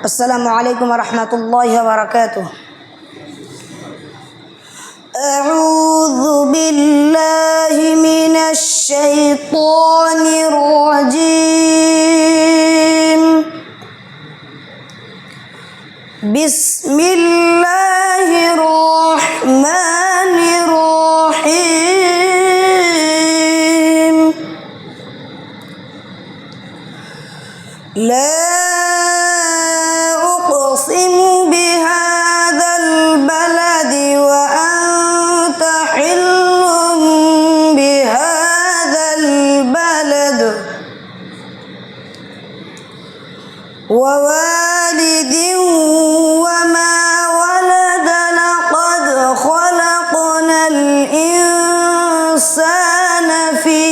السلام علیکم ورحمۃ اللہ وبرکاتہ۔ اعوذ باللہ من الشیطان الرجیم، بسم اللہ الرحمن الرحیم۔ لا أقسم بهذا البلد وأنت حل بهذا البلد ووالد وما ولد لقد خلقنا الإنسان في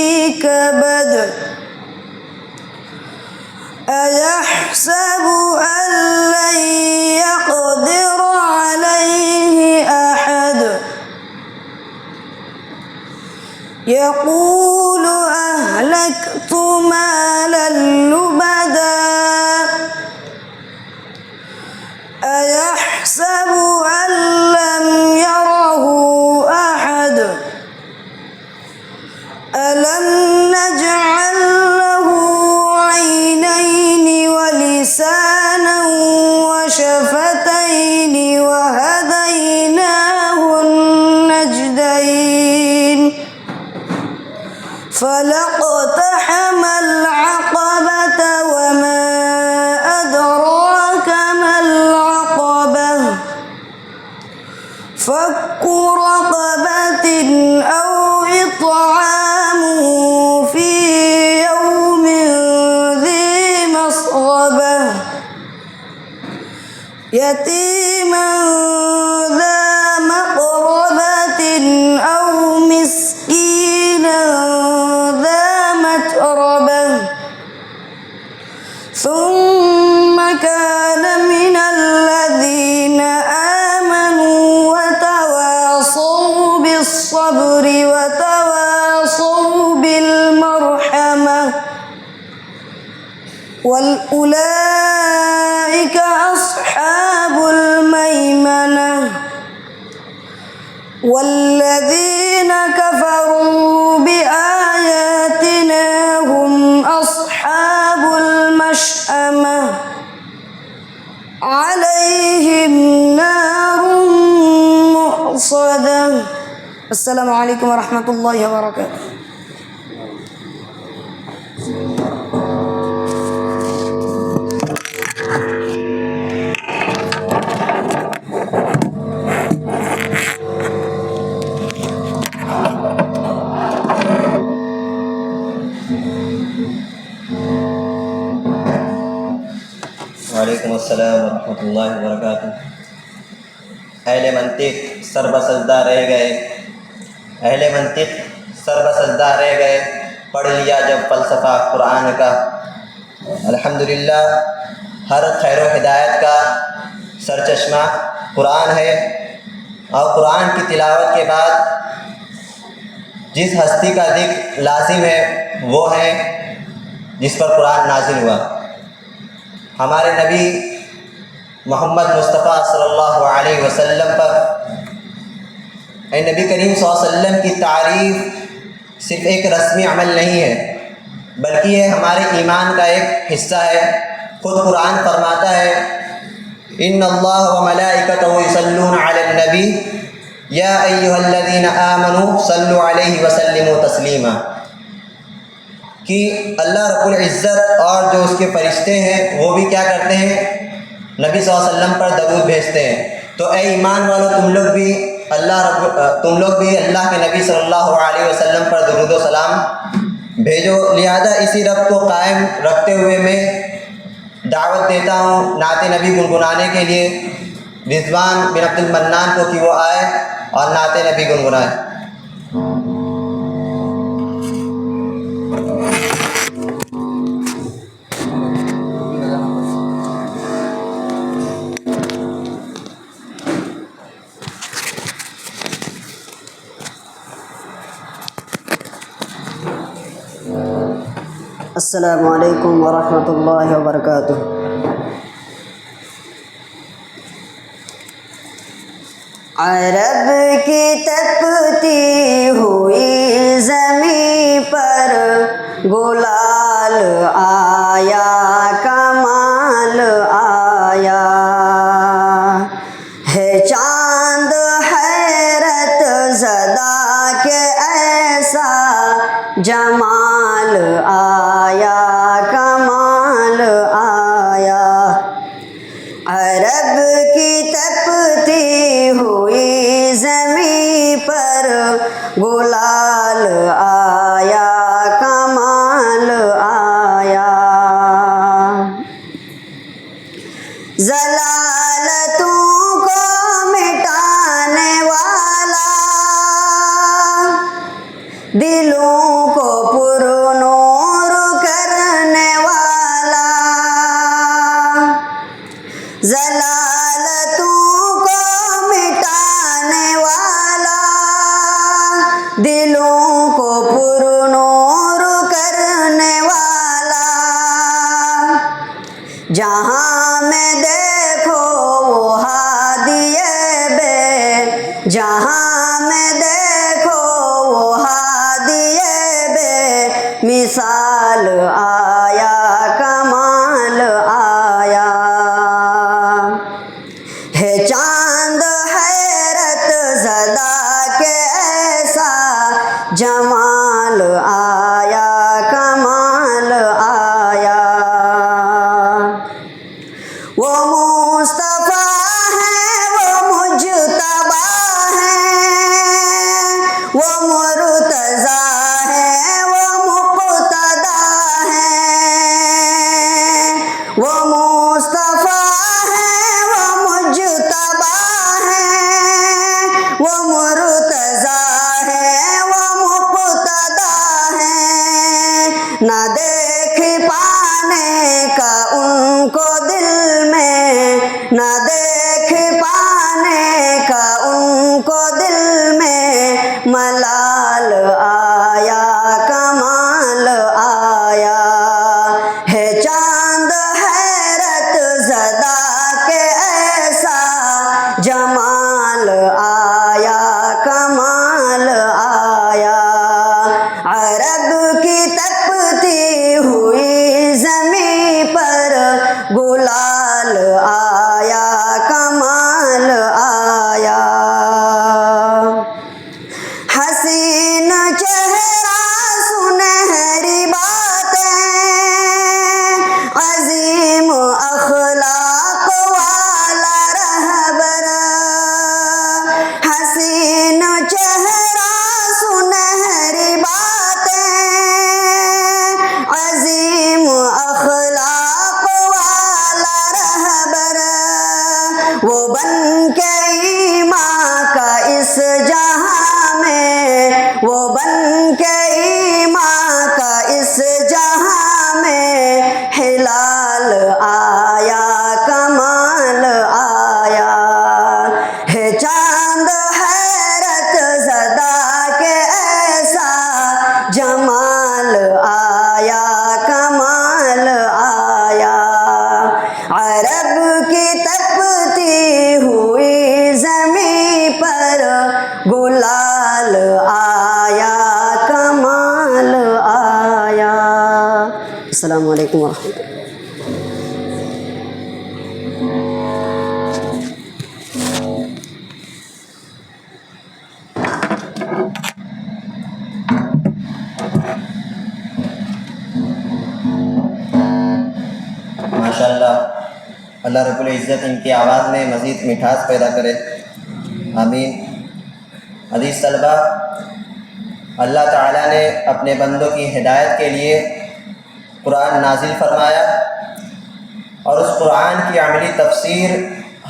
كبد أيحسب أن لن يقدر عليه أحد يقول أهلكت مالا لبدا أيحسب أن لم يره أحد ألم نجعل له عينين ولسانا وشفتين وهديناه النجدين فلاقتحم العقبة وما أدراك ما العقبة فك رقبة أو إطعام في يوم ذي مسغبة يتيما ذا مقربة أو مسكينا ذا متربة ثم كان من الذين آمنوا وتواصوا بالصبر وتواصوا بالمرحمة وأولئك أصحاب الميمنة والذين كفروا بآياتنا هم أصحاب المشأمة عليهم نار مؤصدة۔ السلام علیکم ورحمۃ اللہ وبرکاتہ۔ وعلیکم السلام ورحمۃ اللہ وبرکاتہ۔ اہل منطق سر بسجدہ رہ گئے، اہل منطق سر بسجدہ رہ گئے، پڑھ لیا جب فلسفہ قرآن کا۔ الحمدللہ ہر خیر و ہدایت کا سرچشمہ قرآن ہے، اور قرآن کی تلاوت کے بعد جس ہستی کا ذکر لازم ہے وہ ہے جس پر قرآن نازل ہوا۔ ہمارے نبی محمد مصطفیٰ صلی اللہ علیہ وسلم پر نبی کریم صلی اللہ علیہ وسلم کی تعریف صرف ایک رسمی عمل نہیں ہے، بلکہ یہ ہمارے ایمان کا ایک حصہ ہے۔ خود قرآن فرماتا ہے ان اللہ وملائکتہ یصلون علی النبی یا ایھا الذین آمنوا صلوا علیہ وسلموا تسلیما، کہ اللہ رب العزت اور جو اس کے فرشتے ہیں وہ بھی کیا کرتے ہیں؟ نبی صلی اللہ علیہ وسلم پر درود بھیجتے ہیں۔ تو اے ایمان والو، تم لوگ بھی اللہ کے نبی صلی اللہ علیہ وسلم پر درود و سلام بھیجو۔ لہذا اسی رب کو قائم رکھتے ہوئے میں دعوت دیتا ہوں نعت نبی گنگنانے کے لیے رضوان بن عبد المنان کو کہ وہ آئے اور نعت نبی گنگنائے۔ السلام علیکم ورحمۃ اللہ وبرکاتہ۔ عرب کی تپتی ہوئی زمین پر گلال آیا، کمال آیا، ہے چاند حیرت زدہ کہ ایسا جمال آیا، کمال آیا۔ عرب کی تپتی ہوئی زمین پر گلال آیا، کمال آیا، ضلالتوں کو مٹانے والا، دلوں کو پر نور کرنے والا، ضلالتوں کو مٹانے والا، دلوں کو پر نور کرنے والا، جہاں میں دیکھو وہ ہادی بے، جہاں میں دیکھو وہ ہادی بے مثال آیا، کمال آیا، ہے چاند حیرت زدہ کہ ایسا جمال آیا، کمال آیا۔ وہ مصطفیٰ ہے، وہ مجتبیٰ ہے، وہ مرتضیٰ ہے، وہ مقتدیٰ ہے، وہ مصطفیٰ ہے، وہ مجتبیٰ ہے، وہ مرتضیٰ ہے، وہ مقتدیٰ ہے، نہ دیکھ پانے کا ان کو دل میں، نہ دیکھ پانے کا ان کو دل میں ملال آیا، کمال آیا، ہے چاند حیرت زدہ کہ ایسا جمال آیا، کمال آیا۔ عرب کی تپتی ہوئی زمین پر گلال آیا، کمال آیا، حسین چہرہ سنہری باتیں، عظیم اخلاق والا رہبر، حسین چہرہ سنہری باتیں، عظیم اخلاق والا رہبر، وہ بن کے ایمان کا اس جہاں میں، وہ بن کے ایمان کا اس جہاں میں ہلال آیا، کمال آیا، ہے چاند حیرت زدہ کہ ایسا جمال آیا، کمال آیا۔ عرب کی تپتی ہوئی زمین پر گلال آیا، کمال آیا۔ السلام علیکم ورحمۃ اللہ۔ ماشاءاللہ، اللہ رب العزت ان کی آواز میں مزید مٹھاس پیدا کرے، آمین۔ عزیز طلبہ، اللہ تعالیٰ نے اپنے بندوں کی ہدایت کے لیے قرآن نازل فرمایا، اور اس قرآن کی عملی تفسیر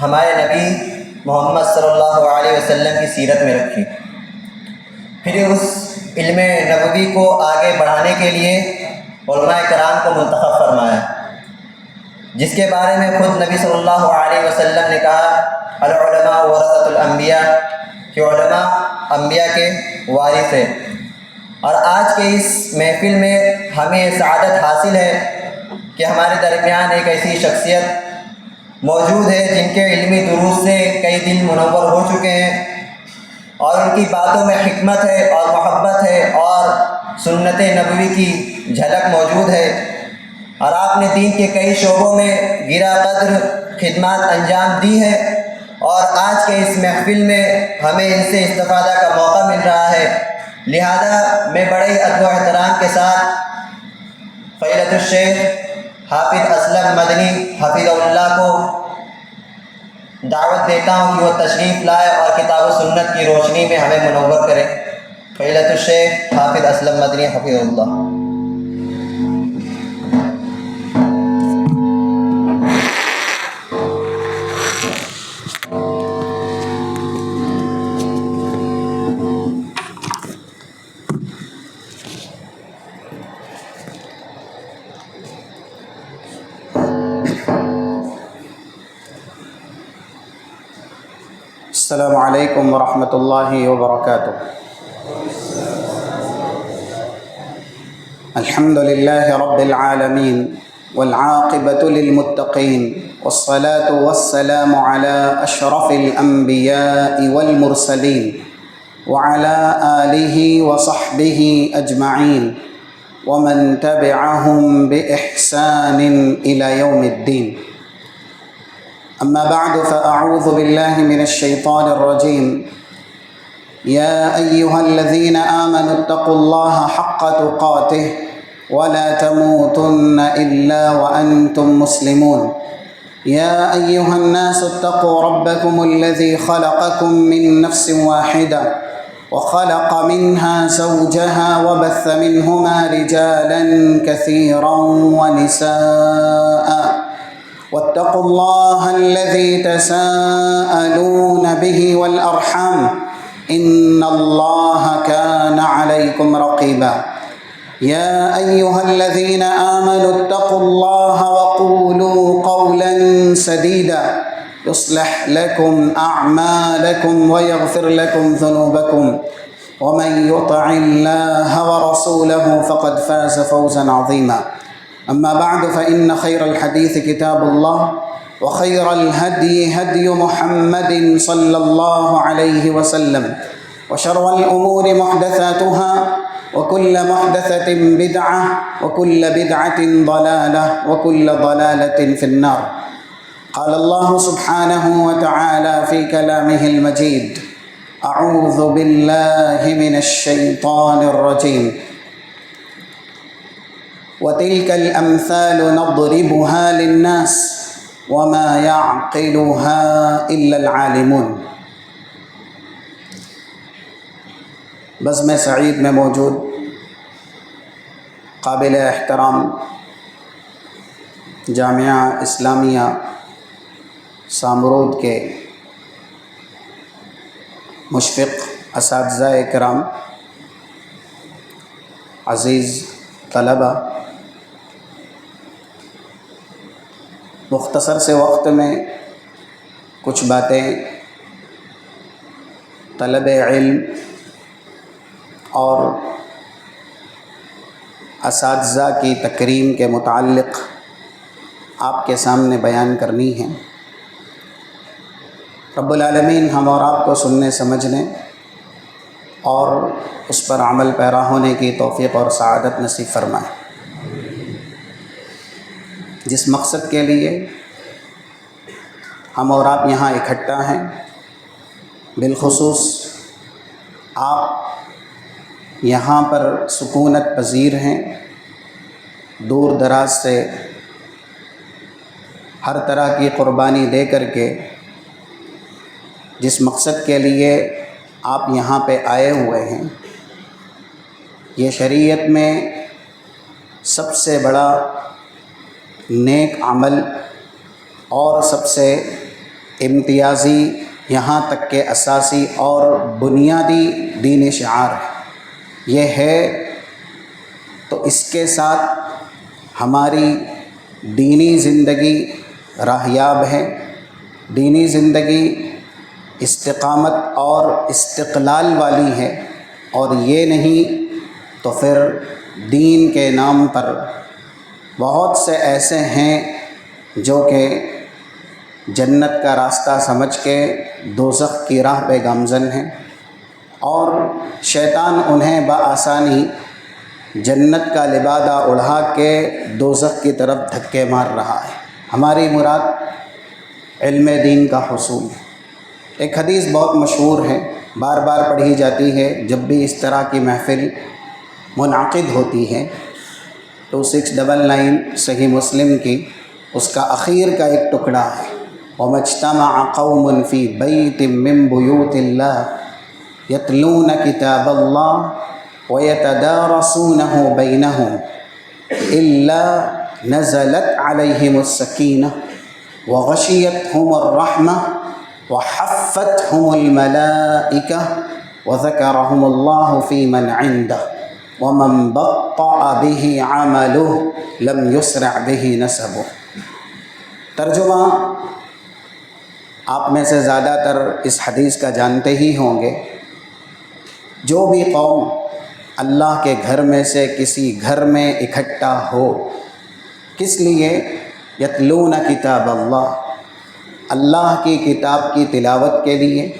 ہمارے نبی محمد صلی اللہ علیہ وسلم کی سیرت میں رکھی، پھر اس علم نبوی کو آگے بڑھانے کے لیے علماء کرام کو منتخب فرمایا، جس کے بارے میں خود نبی صلی اللہ علیہ وسلم نے کہا العلماء ورثۃ الانبیاء، کہ علماء انبیاء کے وارث ہیں۔ اور آج کے اس محفل میں ہمیں سعادت حاصل ہے کہ ہمارے درمیان ایک ایسی شخصیت موجود ہے جن کے علمی دروس سے کئی دل منور ہو چکے ہیں اور ان کی باتوں میں حکمت ہے اور محبت ہے اور سنت نبوی کی جھلک موجود ہے، اور آپ نے دین کے کئی شعبوں میں گرا قدر خدمات انجام دی ہے، اور آج کے اس محفل میں ہمیں ان سے استفادہ کا موقع مل رہا ہے۔ لہذا میں بڑے ہی ادب و احترام کے ساتھ فضیلت الشیخ حافظ اسلم مدنی حفظہ اللہ کو دعوت دیتا ہوں کہ وہ تشریف لائے اور کتاب و سنت کی روشنی میں ہمیں منور کرے۔ فضیلت الشیخ حافظ اسلم مدنی حفظہ اللہ۔ السلام علیکم ورحمۃ اللہ وبرکاتہ۔ الحمد للہ رب العالمین والعاقبۃ للمتقین والصلاة والسلام علی اشرف الانبیاء والمرسلین وعلی آلہ وصحبہ اجمعین ومن تبعہم بإحسان الی یوم الدین۔ أما بعد فأعوذ بالله من الشيطان الرجيم يا أيها الذين آمنوا اتقوا الله حق تقاته ولا تموتن إلا وأنتم مسلمون يا أيها الناس اتقوا ربكم الذي خلقكم من نفس واحدة وخلق منها زوجها وبث منهما رجالا كثيرا ونساء واتقوا الله الذي تساءلون به والأرحام إن الله كان عليكم رقيبا يا أيها الذين آمنوا اتقوا الله وقولوا قولا سديدا يصلح لكم أعمالكم ويغفر لكم ذنوبكم ومن يطع الله ورسوله فقد فاز فوزا عظيما أما بعد فإن خير الحديث كتاب الله وخير الهدي هدي محمد صلى الله عليه وسلم وشر الأمور محدثاتها وكل محدثة بدعة وكل بدعة ضلالة وكل ضلالة في النار۔ قال الله سبحانه وتعالى في كلامه المجيد: أعوذ بالله من الشيطان الرجيم وَتِلْكَ الْأَمْثَالُ نَضْرِبُهَا لِلنَّاسِ وَمَا يَعْقِلُهَا إِلَّا الْعَالِمُونَ۔ بزم سعید میں موجود قابل احترام جامعہ اسلامیہ سامرود کے مشفق اساتذہ کرام، عزیز طلبہ، مختصر سے وقت میں کچھ باتیں طلب علم اور اساتذہ کی تکریم کے متعلق آپ کے سامنے بیان کرنی ہیں۔ رب العالمین ہم اور آپ کو سننے سمجھنے اور اس پر عمل پیرا ہونے کی توفیق اور سعادت نصیب فرمائے۔ جس مقصد کے لیے ہم اور آپ یہاں اکٹھا ہیں، بالخصوص آپ یہاں پر سکونت پذیر ہیں، دور دراز سے ہر طرح کی قربانی دے کر کے جس مقصد کے لیے آپ یہاں پہ آئے ہوئے ہیں، یہ شریعت میں سب سے بڑا نیک عمل اور سب سے امتیازی، یہاں تک کہ اساسی اور بنیادی دین شعار ہے۔ یہ ہے تو اس کے ساتھ ہماری دینی زندگی راہیاب ہے، دینی زندگی استقامت اور استقلال والی ہے، اور یہ نہیں تو پھر دین کے نام پر بہت سے ایسے ہیں جو کہ جنت کا راستہ سمجھ کے دوزخ کی راہ پہ گامزن ہیں، اور شیطان انہیں بآسانی جنت کا لبادہ اڑھا کے دوزخ کی طرف دھکے مار رہا ہے۔ ہماری مراد علم دین کا حصول ہے۔ ایک حدیث بہت مشہور ہے، بار بار پڑھی جاتی ہے جب بھی اس طرح کی محفل منعقد ہوتی ہے۔ 2699 صحیح مسلم کی اس کا اخیر کا ایک ٹکڑا ہے، وَمَا اجْتَمَعَ قَوْمٌ فِي بَيْتٍ مِّن بُيُوتِ اللَّهِ يَتْلُونَ كِتَابَ اللَّهِ وَيَتَدَارَسُونَهُ بَيْنَهُمْ إِلَّا نَزَلَتْ عَلَيْهِمُ السَّكِينَةُ وَغَشِيَتْهُمُ الرَّحْمَةُ وَحَفَّتْهُمُ الْمَلَائِكَةُ وَذَكَرَهُمُ اللَّهُ فِي مَنْ عِندَهُ وَمَنْ بَطَّأَ بِهِ عَمَلُهُ لَمْ يُسْرِعْ بِهِ نَسَبُهُ۔ ترجمہ آپ میں سے زیادہ تر اس حدیث کا جانتے ہی ہوں گے۔ جو بھی قوم اللہ کے گھر میں سے کسی گھر میں اکٹھا ہو، کس لیے؟ یتلون کتاب اللہ کی کتاب کی تلاوت کے لیے،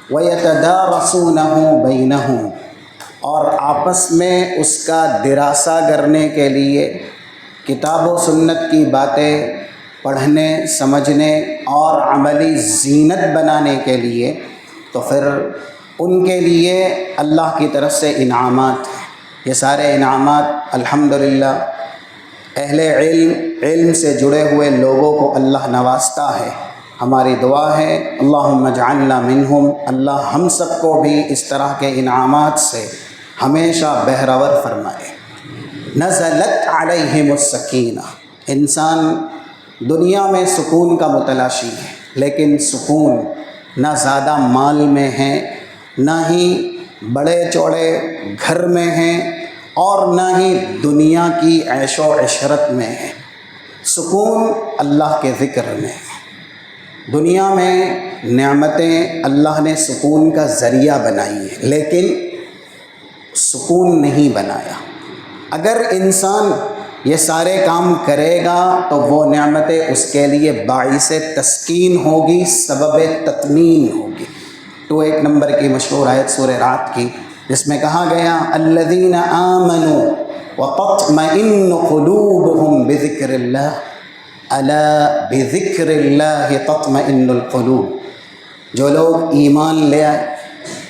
وَيَتَدَارَسُونَهُ بَيْنَهُمْ اور آپس میں اس کا دراسہ کرنے کے لیے، کتاب و سنت کی باتیں پڑھنے سمجھنے اور عملی زینت بنانے کے لیے، تو پھر ان کے لیے اللہ کی طرف سے انعامات ہیں۔ یہ سارے انعامات الحمدللہ اہل علم سے جڑے ہوئے لوگوں کو اللہ نوازتا ہے۔ ہماری دعا ہے اللہم اجعلنا منہم، اللہ ہم سب کو بھی اس طرح کے انعامات سے ہمیشہ بہرور فرمائے۔ نزلت علیہم السکینہ، انسان دنیا میں سکون کا متلاشی ہے، لیکن سکون نہ زیادہ مال میں ہے، نہ ہی بڑے چوڑے گھر میں ہے، اور نہ ہی دنیا کی عیش و عشرت میں ہے۔ سکون اللہ کے ذکر میں ہے۔ دنیا میں نعمتیں اللہ نے سکون کا ذریعہ بنائی ہیں، لیکن سکون نہیں بنایا۔ اگر انسان یہ سارے کام کرے گا تو وہ نعمتیں اس کے لیے باعث تسکین ہوگی، سبب تطمین ہوگی۔ 21 نمبر کی مشہور آیت سورہ رات کی، جس میں کہا گیا الذین آمنوا وتطمئن قلوبهم بذکر اللہ الا بذکر اللہ تطمئن القلوب۔ جو لوگ ایمان لے آئے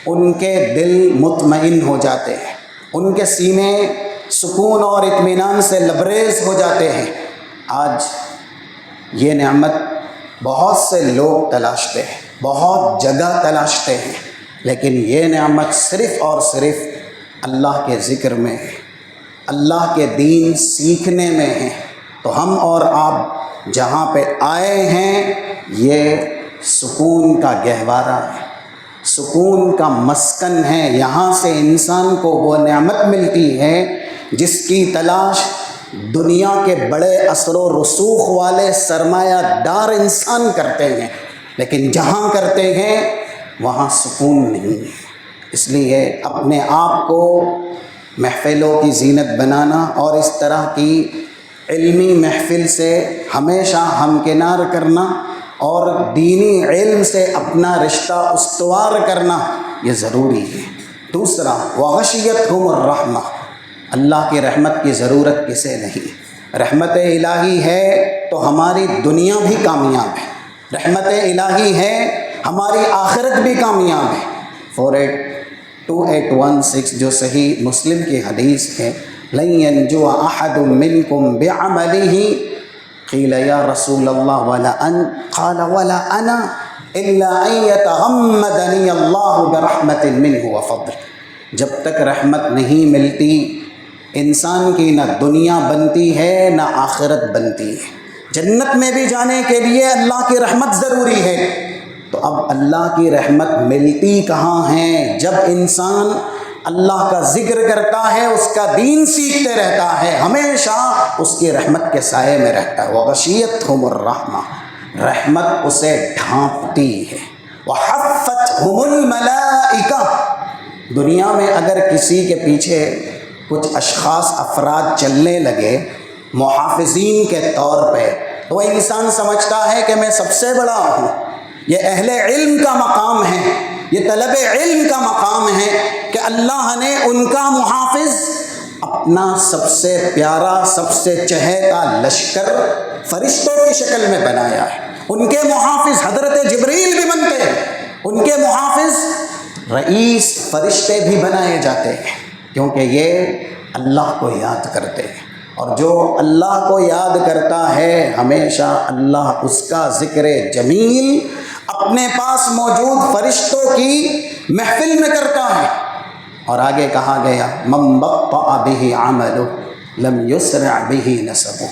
ان کے دل مطمئن ہو جاتے ہیں، ان کے سینے سکون اور اطمینان سے لبریز ہو جاتے ہیں۔ آج یہ نعمت بہت سے لوگ تلاشتے ہیں، بہت جگہ تلاشتے ہیں، لیکن یہ نعمت صرف اور صرف اللہ کے ذکر میں ہے، اللہ کے دین سیکھنے میں ہے۔ تو ہم اور آپ جہاں پہ آئے ہیں یہ سکون کا گہوارہ ہے، سکون کا مسکن ہے۔ یہاں سے انسان کو وہ نعمت ملتی ہے جس کی تلاش دنیا کے بڑے اثر و رسوخ والے سرمایہ دار انسان کرتے ہیں، لیکن جہاں کرتے ہیں وہاں سکون نہیں ہے۔ اس لیے اپنے آپ کو محفلوں کی زینت بنانا اور اس طرح کی علمی محفل سے ہمیشہ ہمکنار کرنا اور دینی علم سے اپنا رشتہ استوار کرنا یہ ضروری ہے۔ دوسرا وغشیتہم الرحمہ، اللہ کی رحمت کی ضرورت کسے نہیں؟ رحمت الہی ہے تو ہماری دنیا بھی کامیاب ہے، رحمت الہی ہے ہماری آخرت بھی کامیاب ہے۔ 2816 جو صحیح مسلم کی حدیث ہے، لن ينجو احد منکم بعملہ قیل یا رسول اللہ ولا ان قال ولا انا الا ان یتغمدنی اللہ برحمت منہ وفضل۔ جب تک رحمت نہیں ملتی انسان کی نہ دنیا بنتی ہے نہ آخرت بنتی ہے۔ جنت میں بھی جانے کے لیے اللہ کی رحمت ضروری ہے، تو اب اللہ کی رحمت ملتی کہاں ہے؟ جب انسان اللہ کا ذکر کرتا ہے، اس کا دین سیکھتے رہتا ہے، ہمیشہ اس کی رحمت کے سائے میں رہتا ہے۔ وغشیتہم الرحمہ، رحمت اسے ڈھانپتی ہے۔ وحفتہم الملائکہ، دنیا میں اگر کسی کے پیچھے کچھ اشخاص افراد چلنے لگے محافظین کے طور پہ، تو وہ انسان سمجھتا ہے کہ میں سب سے بڑا ہوں۔ یہ اہل علم کا مقام ہے، یہ طلب علم کا مقام ہے کہ اللہ نے ان کا محافظ اپنا سب سے پیارا، سب سے چہیتا لشکر فرشتوں کی شکل میں بنایا ہے۔ ان کے محافظ حضرت جبریل بھی بنتے ہیں، ان کے محافظ رئیس فرشتے بھی بنائے جاتے ہیں، کیونکہ یہ اللہ کو یاد کرتے ہیں، اور جو اللہ کو یاد کرتا ہے ہمیشہ اللہ اس کا ذکر جمیل اپنے پاس موجود فرشتوں کی محفل میں کرتا ہے۔ اور آگے کہا گیا من بطأ بہ عملہ لم یسرع بہ نسبہ،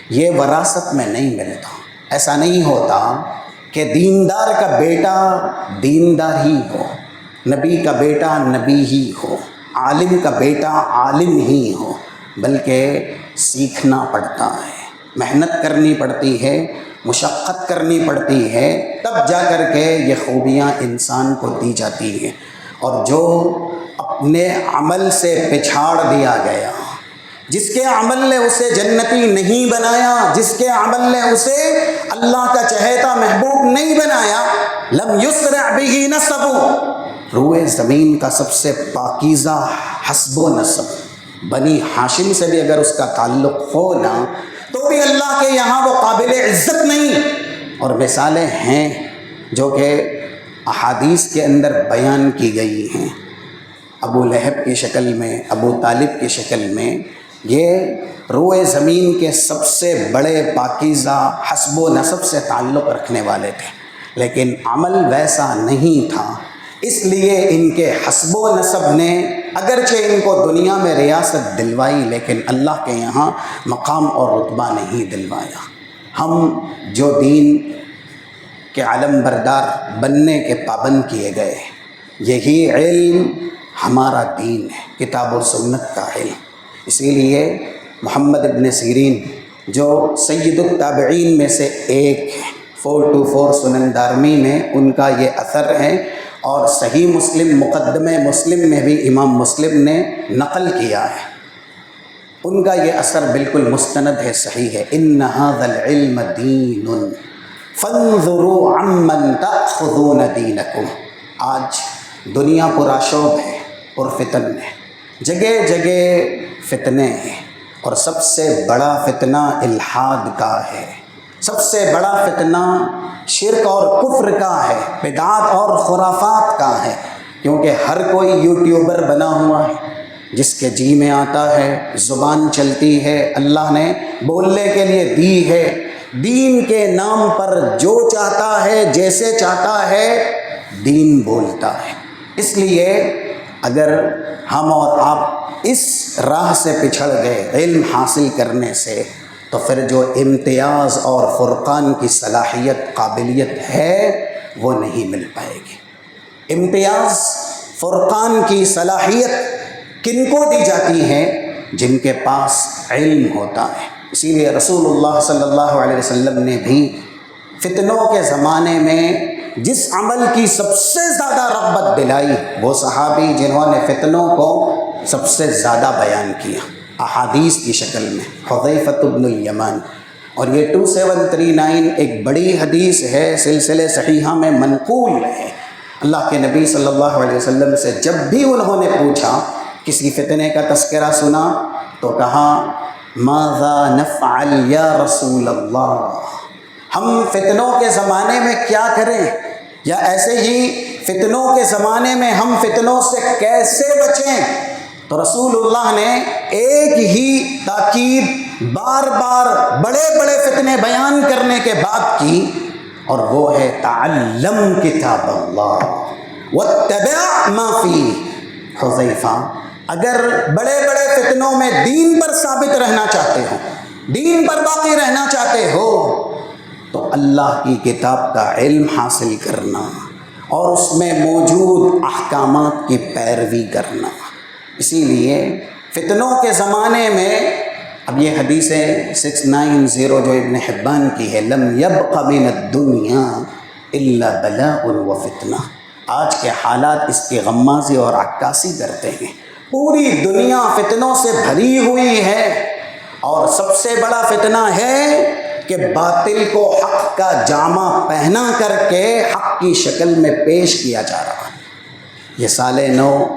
یہ وراثت میں نہیں ملتا۔ ایسا نہیں ہوتا کہ دیندار کا بیٹا دیندار ہی ہو، نبی کا بیٹا نبی ہی ہو، عالم کا بیٹا عالم ہی ہو، بلکہ سیکھنا پڑتا ہے، محنت کرنی پڑتی ہے، مشقت کرنی پڑتی ہے، تب جا کر کے یہ خوبیاں انسان کو دی جاتی ہیں۔ اور جو اپنے عمل سے پچھاڑ دیا گیا، جس کے عمل نے اسے جنتی نہیں بنایا، جس کے عمل نے اسے اللہ کا چہیتا محبوب نہیں بنایا، لم یسرع بہ نسب، روئے زمین کا سب سے پاکیزہ حسب و نسب بنی ہاشم سے بھی اگر اس کا تعلق ہو نا، تو بھی اللہ کے یہاں وہ قابل عزت نہیں۔ اور مثالیں ہیں جو کہ احادیث کے اندر بیان کی گئی ہیں، ابو لہب کی شکل میں، ابو طالب کی شکل میں، یہ روئے زمین کے سب سے بڑے پاکیزہ حسب و نسب سے تعلق رکھنے والے تھے، لیکن عمل ویسا نہیں تھا، اس لیے ان کے حسب و نسب نے اگرچہ ان کو دنیا میں ریاست دلوائی، لیکن اللہ کے یہاں مقام اور رتبہ نہیں دلوایا۔ ہم جو دین کے علم بردار بننے کے پابند کیے گئے، یہی علم ہمارا دین ہے، کتاب و سنت کا علم۔ اسی لیے محمد ابن سیرین جو سید التابعین میں سے ایک ہے، 424 سنن دارمی میں ان کا یہ اثر ہے، اور صحیح مسلم مقدمہ مسلم میں بھی امام مسلم نے نقل کیا ہے، ان کا یہ اثر بالکل مستند ہے، صحیح ہے۔ ان ھذا العلم دین فانظروا عمن تأخذون دینکم۔ آج دنیا پرآشوب ہے، پرفتن ہے، جگہ جگہ فتنے ہیں، اور سب سے بڑا فتنہ الحاد کا ہے، سب سے بڑا فتنہ شرک اور کفر کا ہے، بدعات اور خرافات کا ہے، کیونکہ ہر کوئی یوٹیوبر بنا ہوا ہے، جس کے جی میں آتا ہے، زبان چلتی ہے، اللہ نے بولنے کے لیے دی ہے، دین کے نام پر جو چاہتا ہے، جیسے چاہتا ہے، دین بولتا ہے۔ اس لیے اگر ہم اور آپ اس راہ سے پچھڑ گئے علم حاصل کرنے سے، تو پھر جو امتیاز اور فرقان کی صلاحیت قابلیت ہے وہ نہیں مل پائے گی۔ امتیاز فرقان کی صلاحیت کن کو دی جاتی ہے؟ جن کے پاس علم ہوتا ہے۔ اسی لیے رسول اللہ صلی اللہ علیہ وسلم نے بھی فتنوں کے زمانے میں جس عمل کی سب سے زیادہ رغبت دلائی، وہ صحابی جنہوں نے فتنوں کو سب سے زیادہ بیان کیا احادیث کی شکل میں، حذیفہ بن الیمان۔ اور یہ 2739 ایک بڑی حدیث ہے، سلسلے صحیحہ میں منقول ہے۔ اللہ کے نبی صلی اللہ علیہ وسلم سے جب بھی انہوں نے پوچھا، کسی فتنے کا تذکرہ سنا، تو کہا ماذا نفعل یا رسول اللہ، ہم فتنوں کے زمانے میں کیا کریں، یا ایسے ہی فتنوں کے زمانے میں ہم فتنوں سے کیسے بچیں؟ تو رسول اللہ نے ایک ہی تاکید بار بار بڑے بڑے فتنے بیان کرنے کے بعد کی، اور وہ ہے تعلم کتاب اللہ واتبع ما فیہ۔ حذیفہ، اگر بڑے بڑے فتنوں میں دین پر ثابت رہنا چاہتے ہو، دین پر باقی رہنا چاہتے ہو، تو اللہ کی کتاب کا علم حاصل کرنا اور اس میں موجود احکامات کی پیروی کرنا۔ اسی لیے فتنوں کے زمانے میں، اب یہ حدیث 690 جو ابن حبان کی ہے، لم یبق من الدنیا الا بلاء و فتنہ، آج کے حالات اس کی غمازی اور عکاسی کرتے ہیں۔ پوری دنیا فتنوں سے بھری ہوئی ہے، اور سب سے بڑا فتنہ ہے کہ باطل کو حق کا جامہ پہنا کر کے حق کی شکل میں پیش کیا جا رہا ہے۔ یہ سال 9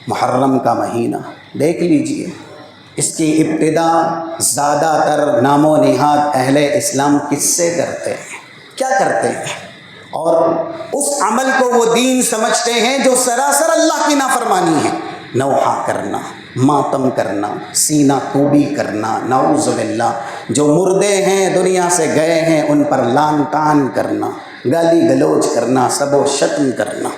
محرم کا مہینہ دیکھ لیجئے، اس کی ابتدا زیادہ تر نام و نہاد اہل اسلام کس سے کرتے ہیں؟ کیا کرتے ہیں؟ اور اس عمل کو وہ دین سمجھتے ہیں جو سراسر اللہ کی نافرمانی ہے۔ نوحہ کرنا، ماتم کرنا، سینہ کوبی کرنا، نعوذ باللہ، جو مردے ہیں دنیا سے گئے ہیں ان پر لعن طعن کرنا، گالی گلوچ کرنا، سب و شتم کرنا،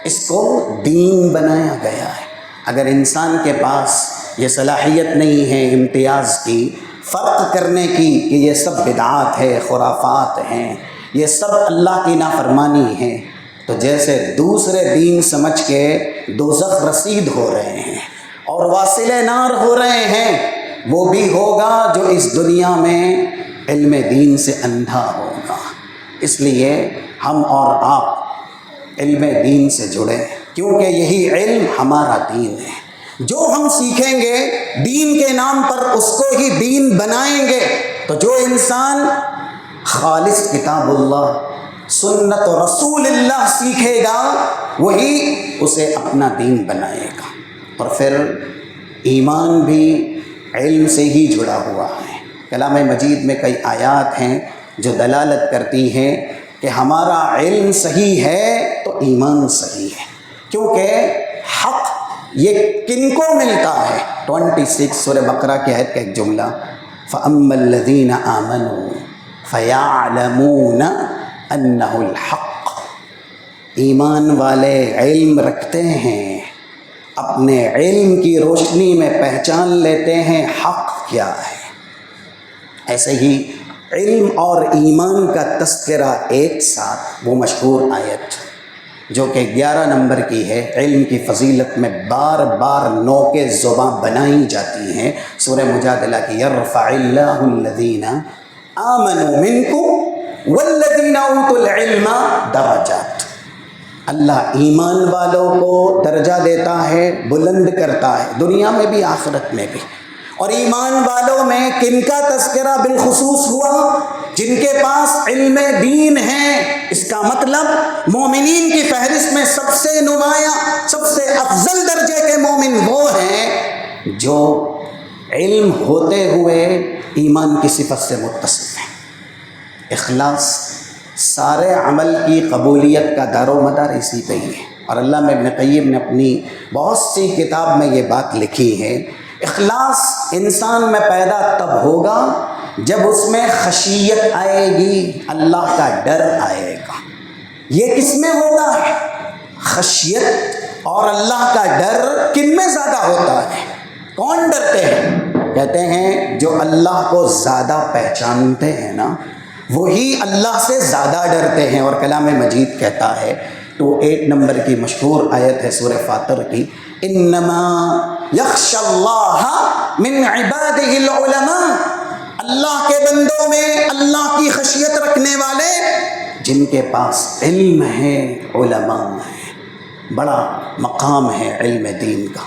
اس کو دین بنایا گیا ہے۔ اگر انسان کے پاس یہ صلاحیت نہیں ہے امتیاز کی، فرق کرنے کی کہ یہ سب بدعات ہے، خرافات ہیں، یہ سب اللہ کی نافرمانی ہے، تو جیسے دوسرے دین سمجھ کے دوزخ رسید ہو رہے ہیں اور واصل نار ہو رہے ہیں، وہ بھی ہوگا جو اس دنیا میں علم دین سے اندھا ہوگا۔ اس لیے ہم اور آپ علم دین سے جڑے، کیونکہ یہی علم ہمارا دین ہے۔ جو ہم سیکھیں گے دین کے نام پر اس کو ہی دین بنائیں گے، تو جو انسان خالص کتاب اللہ، سنت و رسول اللہ سیکھے گا وہی اسے اپنا دین بنائے گا۔ اور پھر ایمان بھی علم سے ہی جڑا ہوا ہے۔ کلام مجید میں کئی آیات ہیں جو دلالت کرتی ہیں کہ ہمارا علم صحیح ہے تو ایمان صحیح ہے، کیونکہ حق یہ کن کو ملتا ہے؟ 26 سورہ بقرہ کی آیت کا ایک جملہ، فَأَمَّا الَّذِينَ آمَنُوا فَيَعْلَمُونَ أَنَّهُ الْحَقُّ۔ ایمان والے علم رکھتے ہیں، اپنے علم کی روشنی میں پہچان لیتے ہیں حق کیا ہے۔ ایسے ہی علم اور ایمان کا تذکرہ ایک ساتھ، وہ مشہور آیت جو کہ 11 نمبر کی ہے، علم کی فضیلت میں بار بار نوکے زباں بنائی جاتی ہیں، سورہ مجادلہ کی، یرفع اللہ الذین آمنوا منکم والذین اوتوا العلم درجات۔ اللہ ایمان والوں کو درجہ دیتا ہے، بلند کرتا ہے، دنیا میں بھی آخرت میں بھی۔ اور ایمان والوں میں کن کا تذکرہ بالخصوص ہوا؟ جن کے پاس علم دین ہے۔ اس کا مطلب مومنین کی فہرست میں سب سے نمایاں، سب سے افضل درجے کے مومن وہ ہیں جو علم ہوتے ہوئے ایمان کی صفت سے متصف ہیں۔ اخلاص سارے عمل کی قبولیت کا دار و مدار اسی پہ ہی ہے، اور علامہ ابن قیم نے اپنی بہت سی کتاب میں یہ بات لکھی ہے۔ اخلاص انسان میں پیدا تب ہوگا جب اس میں خشیت آئے گی، اللہ کا ڈر آئے گا۔ یہ کس میں ہوتا ہے؟ خشیت اور اللہ کا ڈر کن میں زیادہ ہوتا ہے؟ کون ڈرتے ہیں؟ کہتے ہیں جو اللہ کو زیادہ پہچانتے ہیں نا، وہی اللہ سے زیادہ ڈرتے ہیں۔ اور کلام مجید کہتا ہے، 28 نمبر کی مشہور آیت ہے سورہ فاطر کی، انما یخشی اللہ من عبادہ العلماء۔ اللہ کے بندوں میں اللہ کی خشیت رکھنے والے جن کے پاس علم ہے، علماء ہیں۔ بڑا مقام ہے علم دین کا۔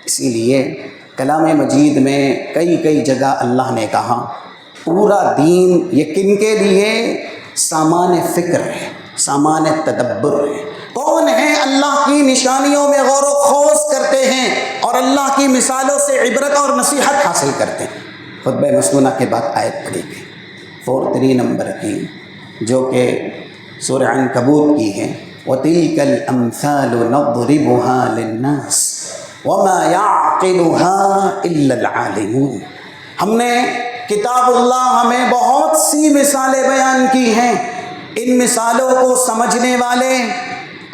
اسی لیے کلام مجید میں کئی جگہ اللہ نے کہا پورا دین یہ کن کے لیے؟ سامان فکر ہے، سامان تدبر ہے۔ کون ہیں اللہ کی نشانیوں میں غور و خوض کرتے ہیں اور اللہ کی مثالوں سے عبرت اور نصیحت حاصل کرتے ہیں؟ خطبہ مسنونہ کے بعد آیت پڑھی گئی 43 نمبر کی، جو کہ سورہ عنکبوت کی ہے، وَتِلْكَ الْأَمْثَالُ نَضْرِبُهَا لِلنَّاسِ وَمَا يَعْقِلُهَا إِلَّا الْعَالِمُونَ۔ ہم نے کتاب اللہ ہمیں بہت سی مثالیں بیان کی ہیں، ان مثالوں کو سمجھنے والے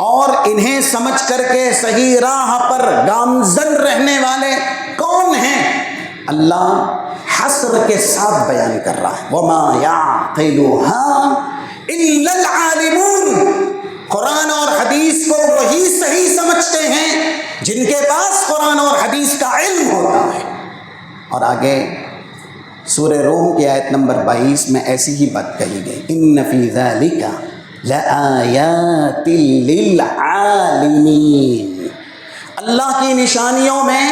اور انہیں سمجھ کر کے صحیح راہ پر گامزن رہنے والے کون ہیں؟ اللہ حسر کے ساتھ بیان کر رہا ہے، وَمَا يَعْقِلُهَا إِلَّا الْعَالِمُونَ۔ قرآن اور حدیث کو وہی صحیح سمجھتے ہیں جن کے پاس قرآن اور حدیث کا علم ہوتا ہے۔ اور آگے سورہ روم کی آیت نمبر 22 میں ایسی ہی بات کہی گئی، ان فی ذلک لآیات للعالمین۔ اللہ کی نشانیوں میں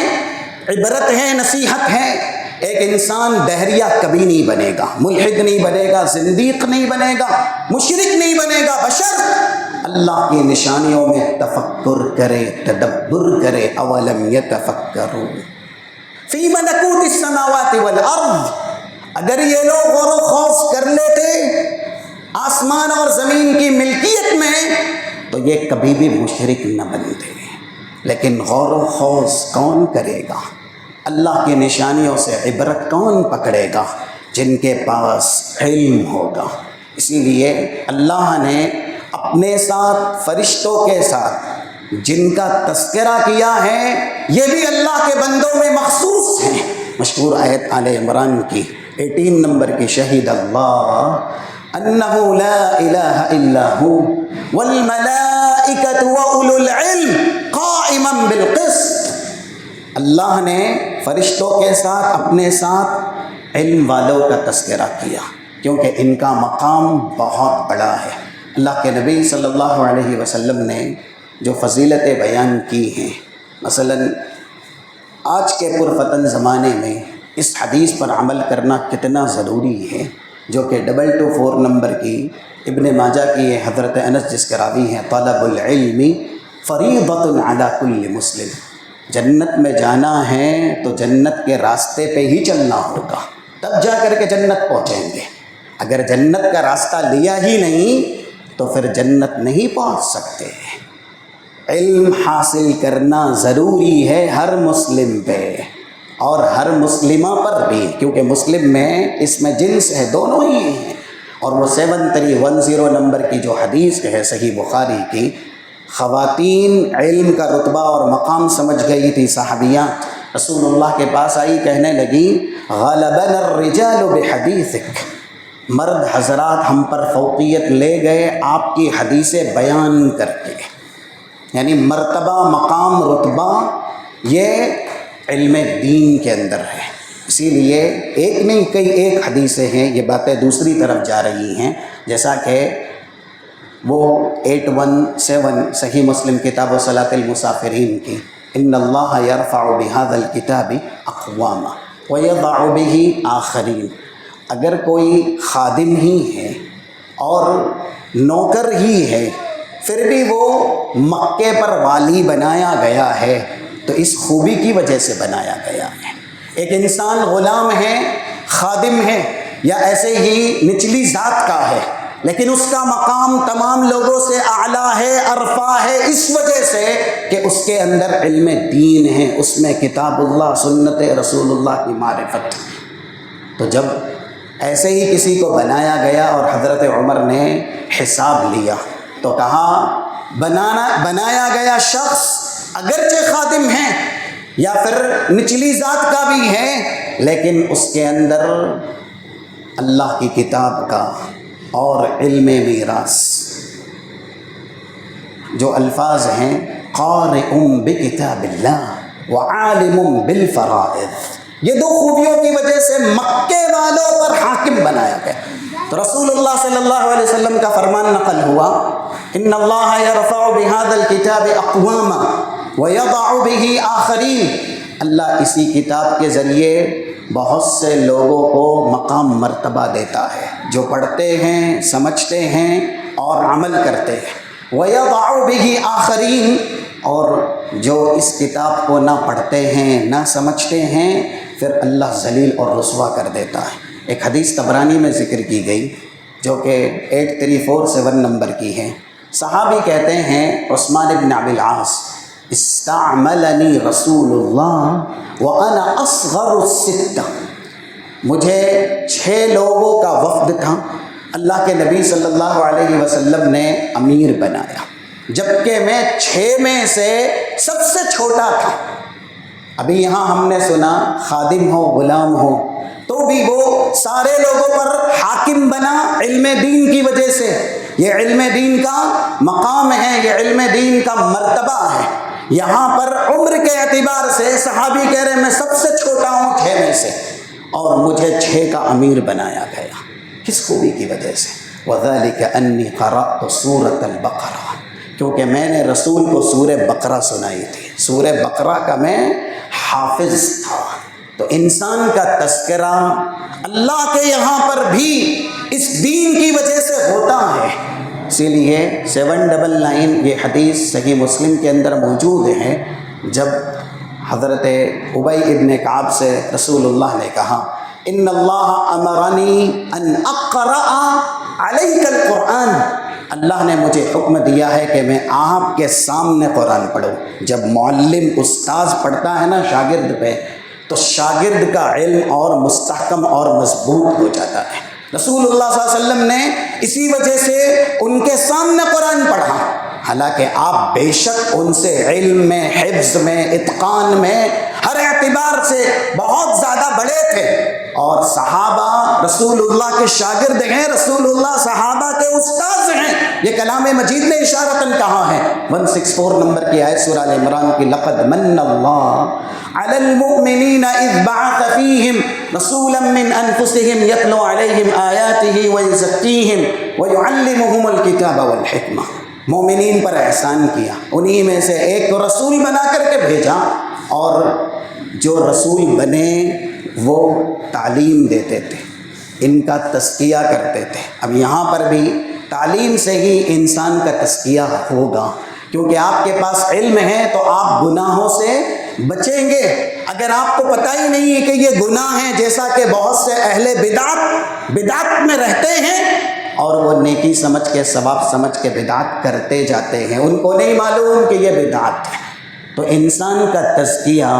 عبرت ہے، نصیحت ہے، ایک انسان دہریہ کبھی نہیں بنے گا، ملحد نہیں بنے گا، زندیق نہیں بنے گا، مشرک نہیں بنے گا، بشر اللہ کی نشانیوں میں تفکر کرے، تدبر کرے۔ اولم یتفکروا فی ملکوت السماوات والارض، اگر یہ لوگ غور و خوض کر لیتے آسمان اور زمین کی ملکیت میں تو یہ کبھی بھی مشرک نہ بنتے۔ لیکن غور و خوض کون کرے گا؟ اللہ کی نشانیوں سے عبرت کون پکڑے گا؟ جن کے پاس علم ہوگا۔ اسی لیے اللہ نے اپنے ساتھ فرشتوں کے ساتھ جن کا تذکرہ کیا ہے یہ بھی اللہ کے بندوں میں مخصوص ہیں۔ مشہور آیت آل عمران کی 18 نمبر کی، شہید اللہ انہ لا الہ الا ہو والملائکۃ واولو العلم قائما بالقسط۔ اللہ نے فرشتوں کے ساتھ اپنے ساتھ علم والوں کا تذکرہ کیا کیونکہ ان کا مقام بہت بڑا ہے۔ اللہ کے نبی صلی اللہ علیہ وسلم نے جو فضیلتیں بیان کی ہیں، مثلا آج کے پرفتن زمانے میں اس حدیث پر عمل کرنا کتنا ضروری ہے، جو کہ 224 نمبر کی ابن ماجہ کی ہے، حضرت انس جس کے راوی ہیں، طلب العلم فریضۃ علی کل مسلم۔ جنت میں جانا ہے تو جنت کے راستے پہ ہی چلنا ہوگا، تب جا کر کے جنت پہنچیں گے۔ اگر جنت کا راستہ لیا ہی نہیں تو پھر جنت نہیں پہنچ سکتے۔ علم حاصل کرنا ضروری ہے ہر مسلم پہ اور ہر مسلمہ پر بھی، کیونکہ مسلم میں اس میں جنس ہے، دونوں ہی ہیں۔ اور وہ 7310 نمبر کی جو حدیث ہے صحیح بخاری کی، خواتین علم کا رتبہ اور مقام سمجھ گئی تھی، صحابیاں رسول اللہ کے پاس آئی، کہنے لگی غلبنا الرجال بحدیثک، مرد حضرات ہم پر فوقیت لے گئے آپ کی حدیثیں بیان کر کے۔ یعنی مرتبہ، مقام، رتبہ یہ علم دین کے اندر ہے۔ اسی لیے ایک نہیں کئی ایک حدیثیں ہیں، یہ باتیں دوسری طرف جا رہی ہیں، جیسا کہ وہ 817 صحیح مسلم کتاب و صلاۃ المسافرین کی، ان اللہ یرفع بہذا الکتاب اقواما ویضع بہ آخرین۔ اگر کوئی خادم ہی ہے اور نوکر ہی ہے پھر بھی وہ مکے پر والی بنایا گیا ہے تو اس خوبی کی وجہ سے بنایا گیا ہے۔ ایک انسان غلام ہے، خادم ہے یا ایسے ہی نچلی ذات کا ہے، لیکن اس کا مقام تمام لوگوں سے اعلیٰ ہے، ارفع ہے، اس وجہ سے کہ اس کے اندر علم دین ہے، اس میں کتاب اللہ، سنت رسول اللہ کی معرفت۔ تو جب ایسے ہی کسی کو بنایا گیا اور حضرت عمر نے حساب لیا تو کہا بنایا گیا شخص اگرچہ خادم ہے یا پھر نچلی ذات کا بھی ہے، لیکن اس کے اندر اللہ کی کتاب کا اور علم میراث جو الفاظ ہیں، قارئ بکتاب اللہ وعالم بالفرائض، یہ دو خوبیوں کی وجہ سے مکے والوں پر حاکم بنایا گیا۔ تو رسول اللہ صلی اللہ علیہ وسلم کا فرمان نقل ہوا، ان اللہ یرفع بہذا الکتاب اقواما ویضع بہ آخرین۔ اللہ اسی کتاب کے ذریعے بہت سے لوگوں کو مقام مرتبہ دیتا ہے جو پڑھتے ہیں، سمجھتے ہیں اور عمل کرتے ہیں۔ ویضع بہ آخرین، اور جو اس کتاب کو نہ پڑھتے ہیں نہ سمجھتے ہیں پھر اللہ ذلیل اور رسوا کر دیتا ہے۔ ایک حدیث طبرانی میں ذکر کی گئی جو کہ 8347 نمبر کی ہے۔ صحابی کہتے ہیں عثمان بن ابی العاص، استعملنی رسول اللہ وانا اصغر الستہ، مجھے 6 لوگوں کا وفد تھا، اللہ کے نبی صلی اللہ علیہ وسلم نے امیر بنایا، جبکہ میں 6 میں سے سب سے چھوٹا تھا۔ ابھی یہاں ہم نے سنا خادم ہو، غلام ہو، تو بھی وہ سارے لوگوں پر حاکم بنا علم دین کی وجہ سے۔ یہ علم دین کا مقام ہے، یہ علم دین کا مرتبہ ہے۔ یہاں پر عمر کے اعتبار سے صحابی کہہ رہے ہیں میں سب سے چھوٹا ہوں 6 میں سے، اور مجھے 6 کا امیر بنایا گیا۔ کس خوبی کی وجہ سے؟ وَذَلِكَ أَنِّي قَرَأْتُ سُورَةَ الْبَقَرَةِ، کیونکہ میں نے رسول کو سورہ بقرہ سنائی تھی، سورہ بقرہ کا میں حافظ تھا۔ تو انسان کا تذکرہ اللہ کے یہاں پر بھی اس دین کی وجہ سے ہوتا ہے. اسی لیے 799 یہ حدیث صحیح مسلم کے اندر موجود ہے. جب حضرت ابی ابن کعب سے رسول اللہ نے کہا ان اللہ امرنی ان اقرأ علیک القرآن، اللہ نے مجھے حکم دیا ہے کہ میں آپ کے سامنے قرآن پڑھوں. جب معلم استاذ پڑھتا ہے نا شاگرد پہ، تو شاگرد کا علم اور مستحکم اور مضبوط ہو جاتا ہے. رسول اللہ صلی اللہ علیہ وسلم نے اسی وجہ سے ان کے سامنے قرآن پڑھا، حالانکہ آپ بے شک ان سے علم میں، حفظ میں، اتقان میں، ہر اعتبار سے بہت زیادہ بڑے تھے. اور صحابہ رسول اللہ کے شاگرد ہیں، رسول اللہ صحابہ کے استاذ ہیں. یہ کلام مجید نے اشارتاً کہا ہے. 164 نمبر کی آیت سورہ عمران کی، لقد من اللہ علی المؤمنین اذ بعث فیہم رسولا من انفسہم یتلو علیہم آیاتہ ویزکیہم ویعلمہم الکتاب والحکمہ. مومنین پر احسان کیا، انہی میں سے ایک کو رسول بنا کر کے بھیجا، اور جو رسول بنے وہ تعلیم دیتے تھے، ان کا تزکیہ کرتے تھے. اب یہاں پر بھی تعلیم سے ہی انسان کا تزکیہ ہوگا، کیونکہ آپ کے پاس علم ہے تو آپ گناہوں سے بچیں گے. اگر آپ کو پتہ ہی نہیں ہے کہ یہ گناہ ہیں، جیسا کہ بہت سے اہل بدعت میں رہتے ہیں اور وہ نیکی سمجھ کے، ثواب سمجھ کے بدعت کرتے جاتے ہیں، ان کو نہیں معلوم کہ یہ بدعت ہے. تو انسان کا تزکیہ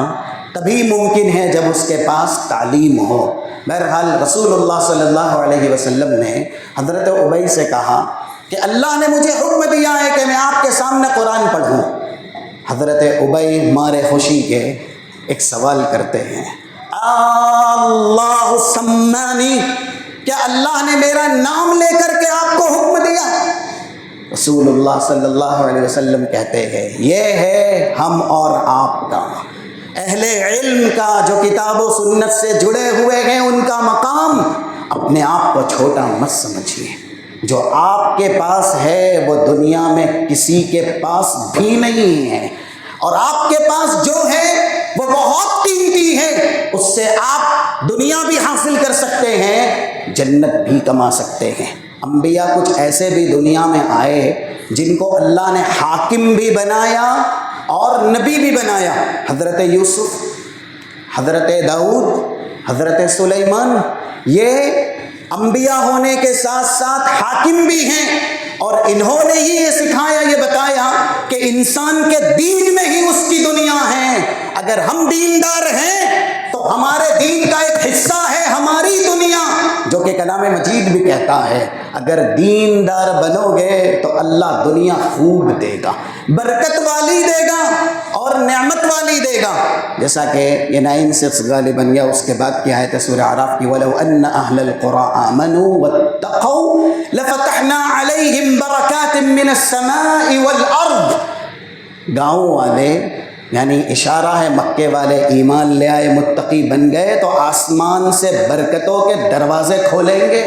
تبھی ممکن ہے جب اس کے پاس تعلیم ہو. بہرحال رسول اللہ صلی اللہ علیہ وسلم نے حضرت ابی سے کہا کہ اللہ نے مجھے حکم دیا ہے کہ میں آپ کے سامنے قرآن پڑھوں. حضرت ابی مارے خوشی کے ایک سوال کرتے ہیں، اللہ سمانی، کیا اللہ نے میرا نام لے کر کے آپ کو حکم دیا؟ رسول اللہ صلی اللہ علیہ وسلم کہتے ہیں یہ ہے ہم اور آپ کا، اہل علم کا جو کتاب و سنت سے جڑے ہوئے ہیں ان کا مقام. اپنے آپ کو چھوٹا مت سمجھیے، جو آپ کے پاس ہے وہ دنیا میں کسی کے پاس بھی نہیں ہے، اور آپ کے پاس جو ہے وہ بہت قیمتی ہے. اس سے آپ دنیا بھی حاصل کر سکتے ہیں، جنت بھی کما سکتے ہیں. انبیاء کچھ ایسے بھی دنیا میں آئے جن کو اللہ نے حاکم بھی بنایا اور نبی بھی بنایا. حضرت یوسف، حضرت داؤد، حضرت سلیمان، یہ انبیاء ہونے کے ساتھ ساتھ حاکم بھی ہیں، اور انہوں نے ہی یہ سکھایا، یہ بتایا کہ انسان کے دین میں ہی اس کی دنیا ہے. اگر ہم دیندار ہیں تو ہمارے دین کا ایک حصہ ہے ہماری دنیا، جو کہ کلام مجید بھی کہتا ہے اگر دیندار بنو گے تو اللہ دنیا خوب دے گا، برکت والی دے گا اور نعمت والی دے گا. جیسا کہ یہ 9:6 غالباً یا اس کے بعد کی آیت سورہ اعراف کی، وَلَوْ أَنَّ أَهْلَ الْقُرَىٰ آمَنُوا وَاتَّقَوْا لَفَتَحْنَا عَلَيْهِمْ بَرَكَاتٍ مِّنَ السَّمَاءِ وَالْأَرْضِ. گاؤں والے، یعنی اشارہ ہے مکے والے ایمان لے آئے، متقی بن گئے تو آسمان سے برکتوں کے دروازے کھولیں گے.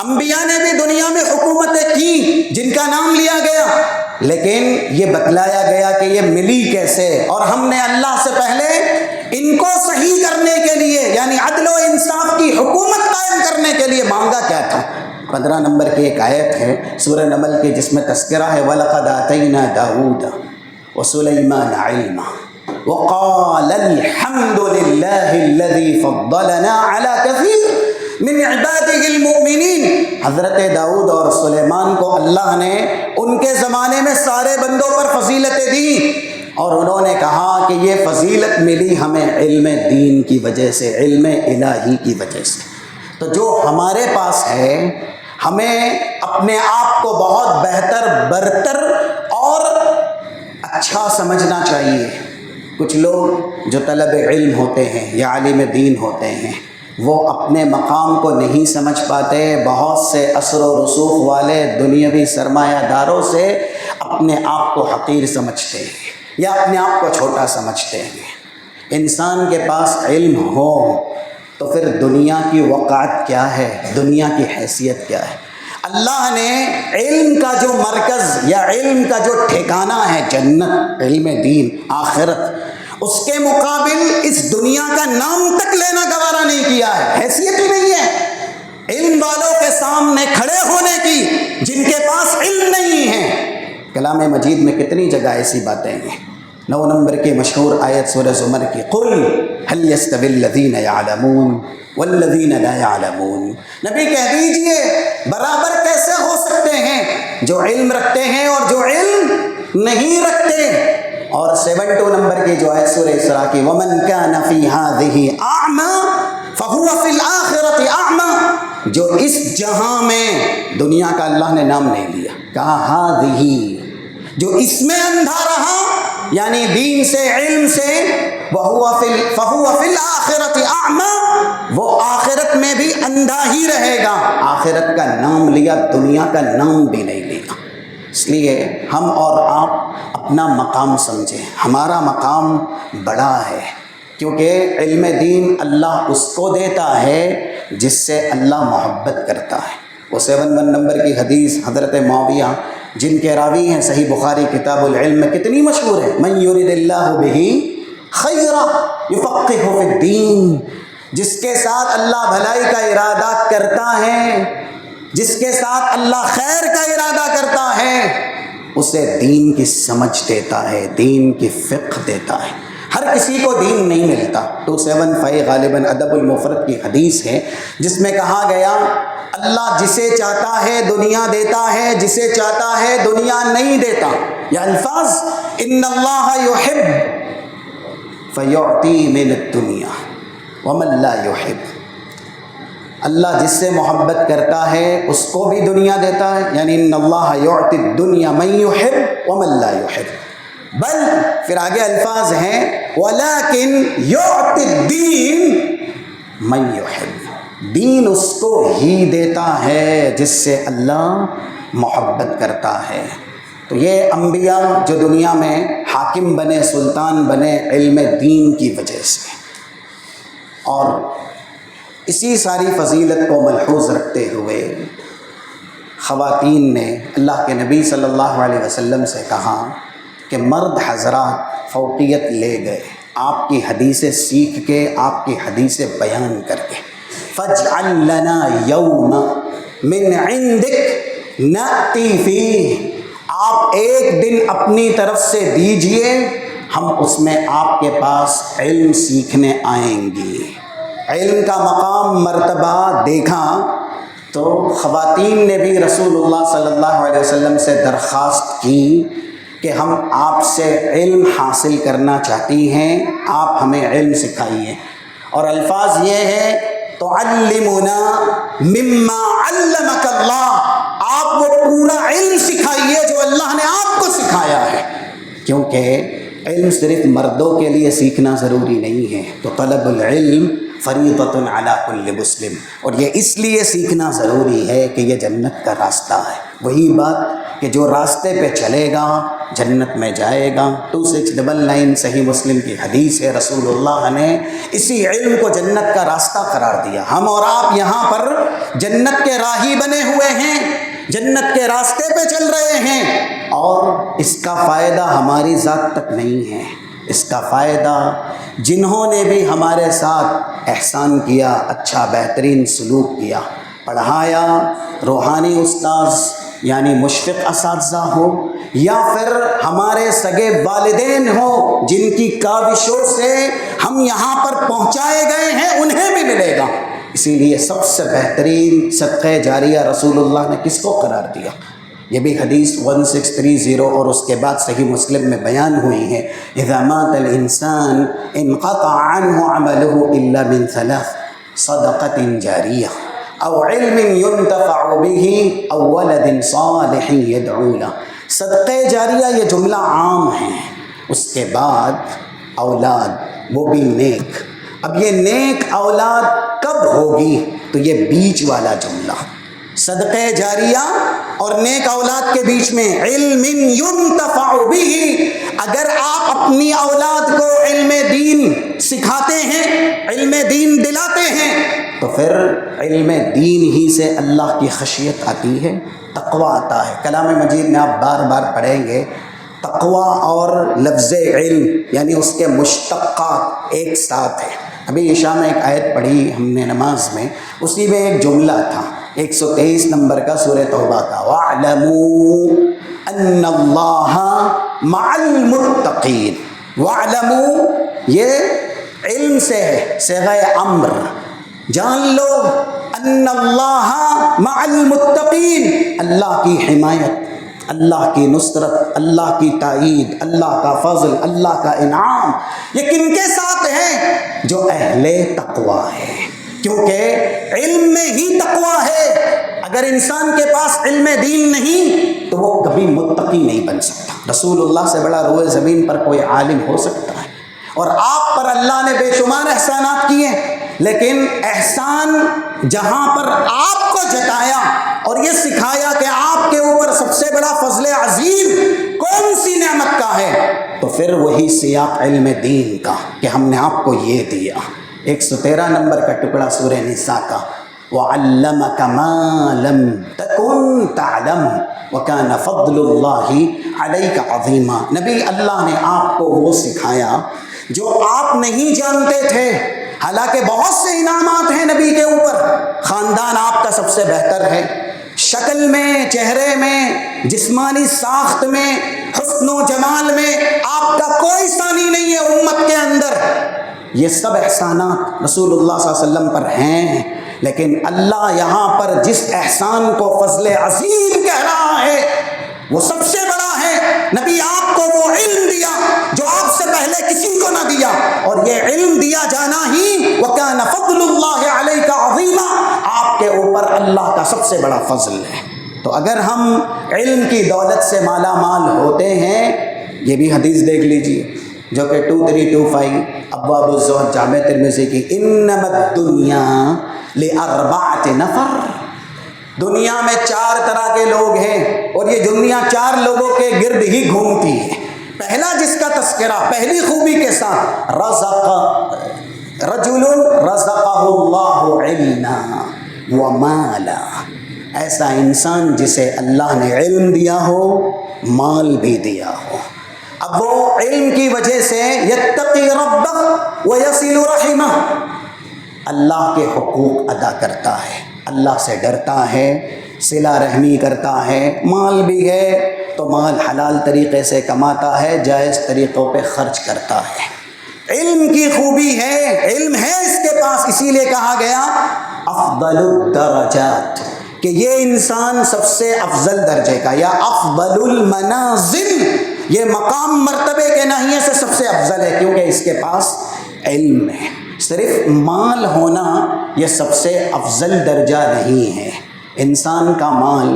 انبیاء نے بھی دنیا میں حکومتیں کی جن کا نام لیا گیا، لیکن یہ بتلایا گیا کہ یہ ملی کیسے، اور ہم نے اللہ سے پہلے ان کو صحیح کرنے کے لیے، یعنی عدل و انصاف کی حکومت قائم کرنے کے لیے مانگا کیا تھا. 15 نمبر کی ایک آیت ہے سورہ نمل کی جس میں تذکرہ ہے، وَلَقَدْ آتَيْنَا دَاوُودَ وَسُلَيْمَانَ عِلْمًا وَقَالَ الْحَمْدُ لِلَّهِ الَّذِي فَضَّلَنَا عَلَى كَثِيرٍ من عباده المؤمنین. حضرت داؤد اور سلیمان کو اللہ نے ان کے زمانے میں سارے بندوں پر فضیلتیں دی، اور انہوں نے کہا کہ یہ فضیلت ملی ہمیں علم دین کی وجہ سے، علم الہی کی وجہ سے. تو جو ہمارے پاس ہے ہمیں اپنے آپ کو بہت بہتر، برتر اور اچھا سمجھنا چاہیے. کچھ لوگ جو طلب علم ہوتے ہیں یا عالم دین ہوتے ہیں وہ اپنے مقام کو نہیں سمجھ پاتے. بہت سے اثر و رسوخ والے دنیاوی سرمایہ داروں سے اپنے آپ کو حقیر سمجھتے ہیں یا اپنے آپ کو چھوٹا سمجھتے ہیں. انسان کے پاس علم ہو تو پھر دنیا کی وقعت کیا ہے، دنیا کی حیثیت کیا ہے. اللہ نے علم کا جو مرکز یا علم کا جو ٹھکانہ ہے جنت، علم دین، آخرت، اس کے مقابل اس دنیا کا نام تک لینا گوارا نہیں کیا ہے، حیثیت ہی نہیں ہے علم والوں کے سامنے کھڑے ہونے کی جن کے پاس علم نہیں ہے۔ کلام مجید میں کتنی جگہ ایسی باتیں ہیں۔ 9 نمبر کی مشہور آیت سورہ زمر کی، قل هل يستوي الذين يعلمون والذين لا يعلمون، نبی کہہ دیجئے برابر کیسے ہو سکتے ہیں جو علم رکھتے ہیں اور جو علم نہیں رکھتے۔ اور 72 نمبر کی جو آیت سورہ اسراء کی، ومن كان في هذه اعمى فهو في الاخرة اعمى، جو اس جہاں میں دنیا کا اللہ نے نام نہیں لیا، کہا هذه، جو اس میں اندھا رہا یعنی دین سے علم سے، فَهُوَ فِي الْآخِرَةِ أَعْمَى، وہ آخرت میں بھی اندھا ہی رہے گا۔ آخرت کا نام لیا، دنیا کا نام بھی نہیں لیا۔ اس لیے ہم اور آپ اپنا مقام سمجھیں، ہمارا مقام بڑا ہے، کیونکہ علم دین اللہ اس کو دیتا ہے جس سے اللہ محبت کرتا ہے۔ وہ 71 نمبر کی حدیث حضرت معاویہ جن کے راوی ہیں صحیح بخاری کتاب العلم میں کتنی مشہور ہے، من یرد اللہ بہ خیرا یفقہہ فی الدین، جس کے ساتھ اللہ بھلائی کا ارادہ کرتا ہے، جس کے ساتھ اللہ خیر کا ارادہ کرتا ہے، اسے دین کی سمجھ دیتا ہے، دین کی فقہ دیتا ہے۔ ہر کسی کو دین نہیں ملتا۔ 275 غالباً ادب المفرد کی حدیث ہے جس میں کہا گیا اللہ جسے چاہتا ہے دنیا دیتا ہے، جسے چاہتا ہے دنیا نہیں دیتا۔ یہ الفاظ ان اللہ یحب فیعطی من الدنیا ومن لا یحب، اللہ جس سے محبت کرتا ہے اس کو بھی دنیا دیتا ہے، یعنی ان اللہ یعطی الدنیا من یحب ومن لا یحب، بل پھر آگے الفاظ ہیں ولیکن یعطی الدین من یحب، دین اس کو ہی دیتا ہے جس سے اللہ محبت کرتا ہے۔ تو یہ انبیاء جو دنیا میں حاکم بنے، سلطان بنے، علم دین کی وجہ سے، اور اسی ساری فضیلت کو ملحوظ رکھتے ہوئے خواتین نے اللہ کے نبی صلی اللہ علیہ وسلم سے کہا کہ مرد حضرات فوقیت لے گئے آپ کی حدیثیں سیکھ کے، آپ کی حدیثیں بیان کر کے، فاجعل لنا یوم من عندک نأتی فیہ، آپ ایک دن اپنی طرف سے دیجئے، ہم اس میں آپ کے پاس علم سیکھنے آئیں گی۔ علم کا مقام مرتبہ دیکھا تو خواتین نے بھی رسول اللہ صلی اللہ علیہ وسلم سے درخواست کی کہ ہم آپ سے علم حاصل کرنا چاہتی ہیں، آپ ہمیں علم سکھائیے، اور الفاظ یہ ہے تعلمنا مما علمک اللہ، آپ وہ پورا علم سکھائیے جو اللہ نے آپ کو سکھایا ہے، کیونکہ علم صرف مردوں کے لیے سیکھنا ضروری نہیں ہے، تو طلب العلم فریضۃ علی کل مسلم، اور یہ اس لیے سیکھنا ضروری ہے کہ یہ جنت کا راستہ ہے۔ وہی بات کہ جو راستے پہ چلے گا جنت میں جائے گا۔ 2699 صحیح مسلم کی حدیث ہے، رسول اللہ نے اسی علم کو جنت کا راستہ قرار دیا۔ ہم اور آپ یہاں پر جنت کے راہی بنے ہوئے ہیں، جنت کے راستے پہ چل رہے ہیں، اور اس کا فائدہ ہماری ذات تک نہیں ہے، اس کا فائدہ جنہوں نے بھی ہمارے ساتھ احسان کیا، اچھا بہترین سلوک کیا، پڑھایا، روحانی استاذ یعنی مشفق اساتذہ ہو، یا پھر ہمارے سگے والدین ہوں جن کی کاوشوں سے ہم یہاں پر پہنچائے گئے ہیں، انہیں بھی ملے گا۔ اسی لیے سب سے بہترین صدقہ جاریہ رسول اللہ نے کس کو قرار دیا؟ یہ بھی حدیث 1630 اور اس کے بعد صحیح مسلم میں بیان ہوئی ہے، اذا مات الانسان انقطع عنہ عمله الا من 3 صدقۃ جاریہ او علم ينتفع به او ولد صالح يدعو له۔ صدقہ جاریہ یہ جملہ عام ہے، اس کے بعد اولاد، وہ بھی نیک۔ اب یہ نیک اولاد کب ہوگی؟ تو یہ بیچ والا جملہ، صدقہ جاریہ اور نیک اولاد کے بیچ میں علم ينتفع به، اگر آپ اپنی اولاد کو علم دین سکھاتے ہیں، علم دین دلاتے ہیں، تو پھر علم دین ہی سے اللہ کی خشیت آتی ہے، تقویٰ آتا ہے۔ کلام مجید میں آپ بار بار پڑھیں گے تقوی اور لفظ علم یعنی اس کے مشتقات ایک ساتھ ہیں۔ ابھی عشاء میں ایک آیت پڑھی ہم نے نماز میں، اسی میں ایک جملہ تھا 123 نمبر کا سورہ توبہ کا، وَاعْلَمُوا أَنَّ اللَّهَ مَعَ الْمُتَّقِينَ۔ وَاعْلَمُوا یہ علم سے ہے، صیغہ امر، جان لو ان اللہ مع المتقین، اللہ کی حمایت، اللہ کی نصرت، اللہ کی تائید، اللہ کا فضل، اللہ کا انعام یہ کن کے ساتھ ہے؟ جو اہل تقوی ہے، کیونکہ علم میں ہی تقوی ہے۔ اگر انسان کے پاس علم دین نہیں تو وہ کبھی متقی نہیں بن سکتا۔ رسول اللہ سے بڑا روئے زمین پر کوئی عالم ہو سکتا ہے، اور آپ پر اللہ نے بے شمار احسانات کیے، لیکن احسان جہاں پر آپ کو جتایا اور یہ سکھایا کہ آپ کے اوپر سب سے بڑا فضل عظیم کون سی نعمت کا ہے، تو پھر وہی سیاق علم دین کا کہ ہم نے آپ کو یہ دیا۔ 113 نمبر کا ٹکڑا سورہ نساء کا، وَعَلَّمَكَ مَا لَمْ تَكُنْ تَعْلَمُ وَكَانَ فَضْلُ اللَّهِ عَلَيْكَ عَظِيمًا۔ نبی اللہ نے آپ کو وہ سکھایا جو آپ نہیں جانتے تھے، حالانکہ بہت سے انعامات ہیں نبی کے اوپر، خاندان آپ کا سب سے بہتر ہے، شکل میں، چہرے میں، جسمانی ساخت میں، حسن و جمال میں آپ کا کوئی ثانی نہیں ہے امت کے اندر۔ یہ سب احسانات رسول اللہ صلی اللہ علیہ وسلم پر ہیں، لیکن اللہ یہاں پر جس احسان کو فضل عظیم کہہ رہا ہے وہ سب سے بڑا ہے۔ نبی آپ کو وہ علم دیا جو آپ سے پہلے کسی کو نہ دیا، اور یہ علم دیا جانا ہی وَكَانَ فَضْلُ اللَّهِ عَلَيْكَ عَظِيمًا، آپ کے اوپر اللہ کا سب سے بڑا فضل ہے۔ تو اگر ہم علم کی دولت سے مالا مال ہوتے ہیں، یہ بھی حدیث دیکھ لیجئے جو کہ 2325 ابواب الزہد جامع ترمذی کی، انما الدنیا لاربعۃ نفر، دنیا میں 4 طرح کے لوگ ہیں، اور یہ دنیا 4 لوگوں کے گرد ہی گھومتی ہے۔ پہلا جس کا تذکرہ پہلی خوبی کے ساتھ، رجل رزقہ اللہ علما ومالا، ایسا انسان جسے اللہ نے علم دیا ہو، مال بھی دیا ہو۔ اب وہ علم کی وجہ سے یتقی ربہ ویصل رحمہ، اللہ کے حقوق ادا کرتا ہے، اللہ سے ڈرتا ہے، صلہ رحمی کرتا ہے، مال بھی ہے تو مال حلال طریقے سے کماتا ہے، جائز طریقوں پہ خرچ کرتا ہے۔ علم کی خوبی ہے، علم ہے اس کے پاس، اسی لیے کہا گیا افضل الدرجات، کہ یہ انسان سب سے افضل درجے کا، یا افضل المنازل، یہ مقام مرتبے کے ناحیے سے سب سے افضل ہے، کیونکہ اس کے پاس علم ہے۔ صرف مال ہونا یہ سب سے افضل درجہ نہیں ہے۔ انسان کا مال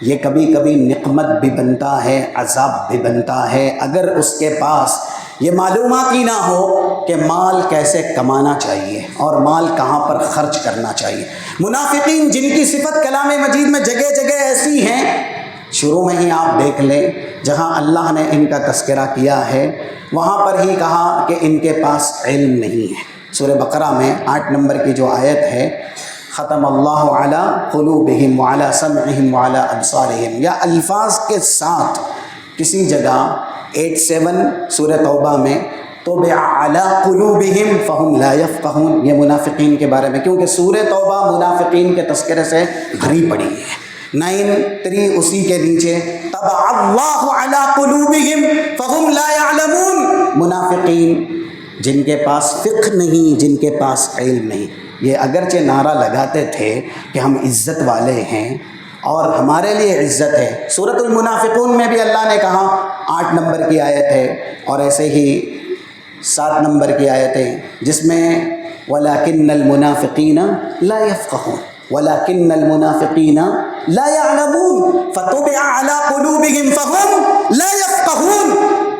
یہ کبھی کبھی نقمت بھی بنتا ہے، عذاب بھی بنتا ہے، اگر اس کے پاس یہ معلومات ہی نہ ہو کہ مال کیسے کمانا چاہیے اور مال کہاں پر خرچ کرنا چاہیے۔ منافقین جن کی صفت کلام مجید میں جگہ جگہ ایسی ہیں، شروع میں ہی آپ دیکھ لیں جہاں اللہ نے ان کا تذکرہ کیا ہے وہاں پر ہی کہا کہ ان کے پاس علم نہیں ہے۔ سورہ بقرہ میں 8 نمبر کی جو آیت ہے، ختم اللہ علی قلوبہم وعلی سمعہم وعلی ابصارہم، یا الفاظ کے ساتھ کسی جگہ 87 سورہ توبہ میں طبع علی قلوبہم فہم لا یفقہون، یہ منافقین کے بارے میں، کیونکہ سورہ توبہ منافقین کے تذکرے سے بھری پڑی ہے۔ 9:3 اسی کے نیچے طبع اللہ علی قلوبہم فہم لا یعلمون، منافقین جن کے پاس فقہ نہیں، جن کے پاس علم نہیں، یہ اگرچہ نعرہ لگاتے تھے کہ ہم عزت والے ہیں اور ہمارے لیے عزت ہے۔ سورۃ المنافقون میں بھی اللہ نے کہا، 8 نمبر کی آیت ہے، اور ایسے ہی 7 نمبر کی آیت ہے جس میں وَلَكِنَّ الْمُنَافِقِينَ لَا يَفْقَهُونَ وَلَكِنَّ الْمُنَافِقِينَ لَا يَعْلَمُونَ فَطُبِعَ عَلَى قُلُوبِهِمْ فَهُمْ لَا يَفْقَهُونَ،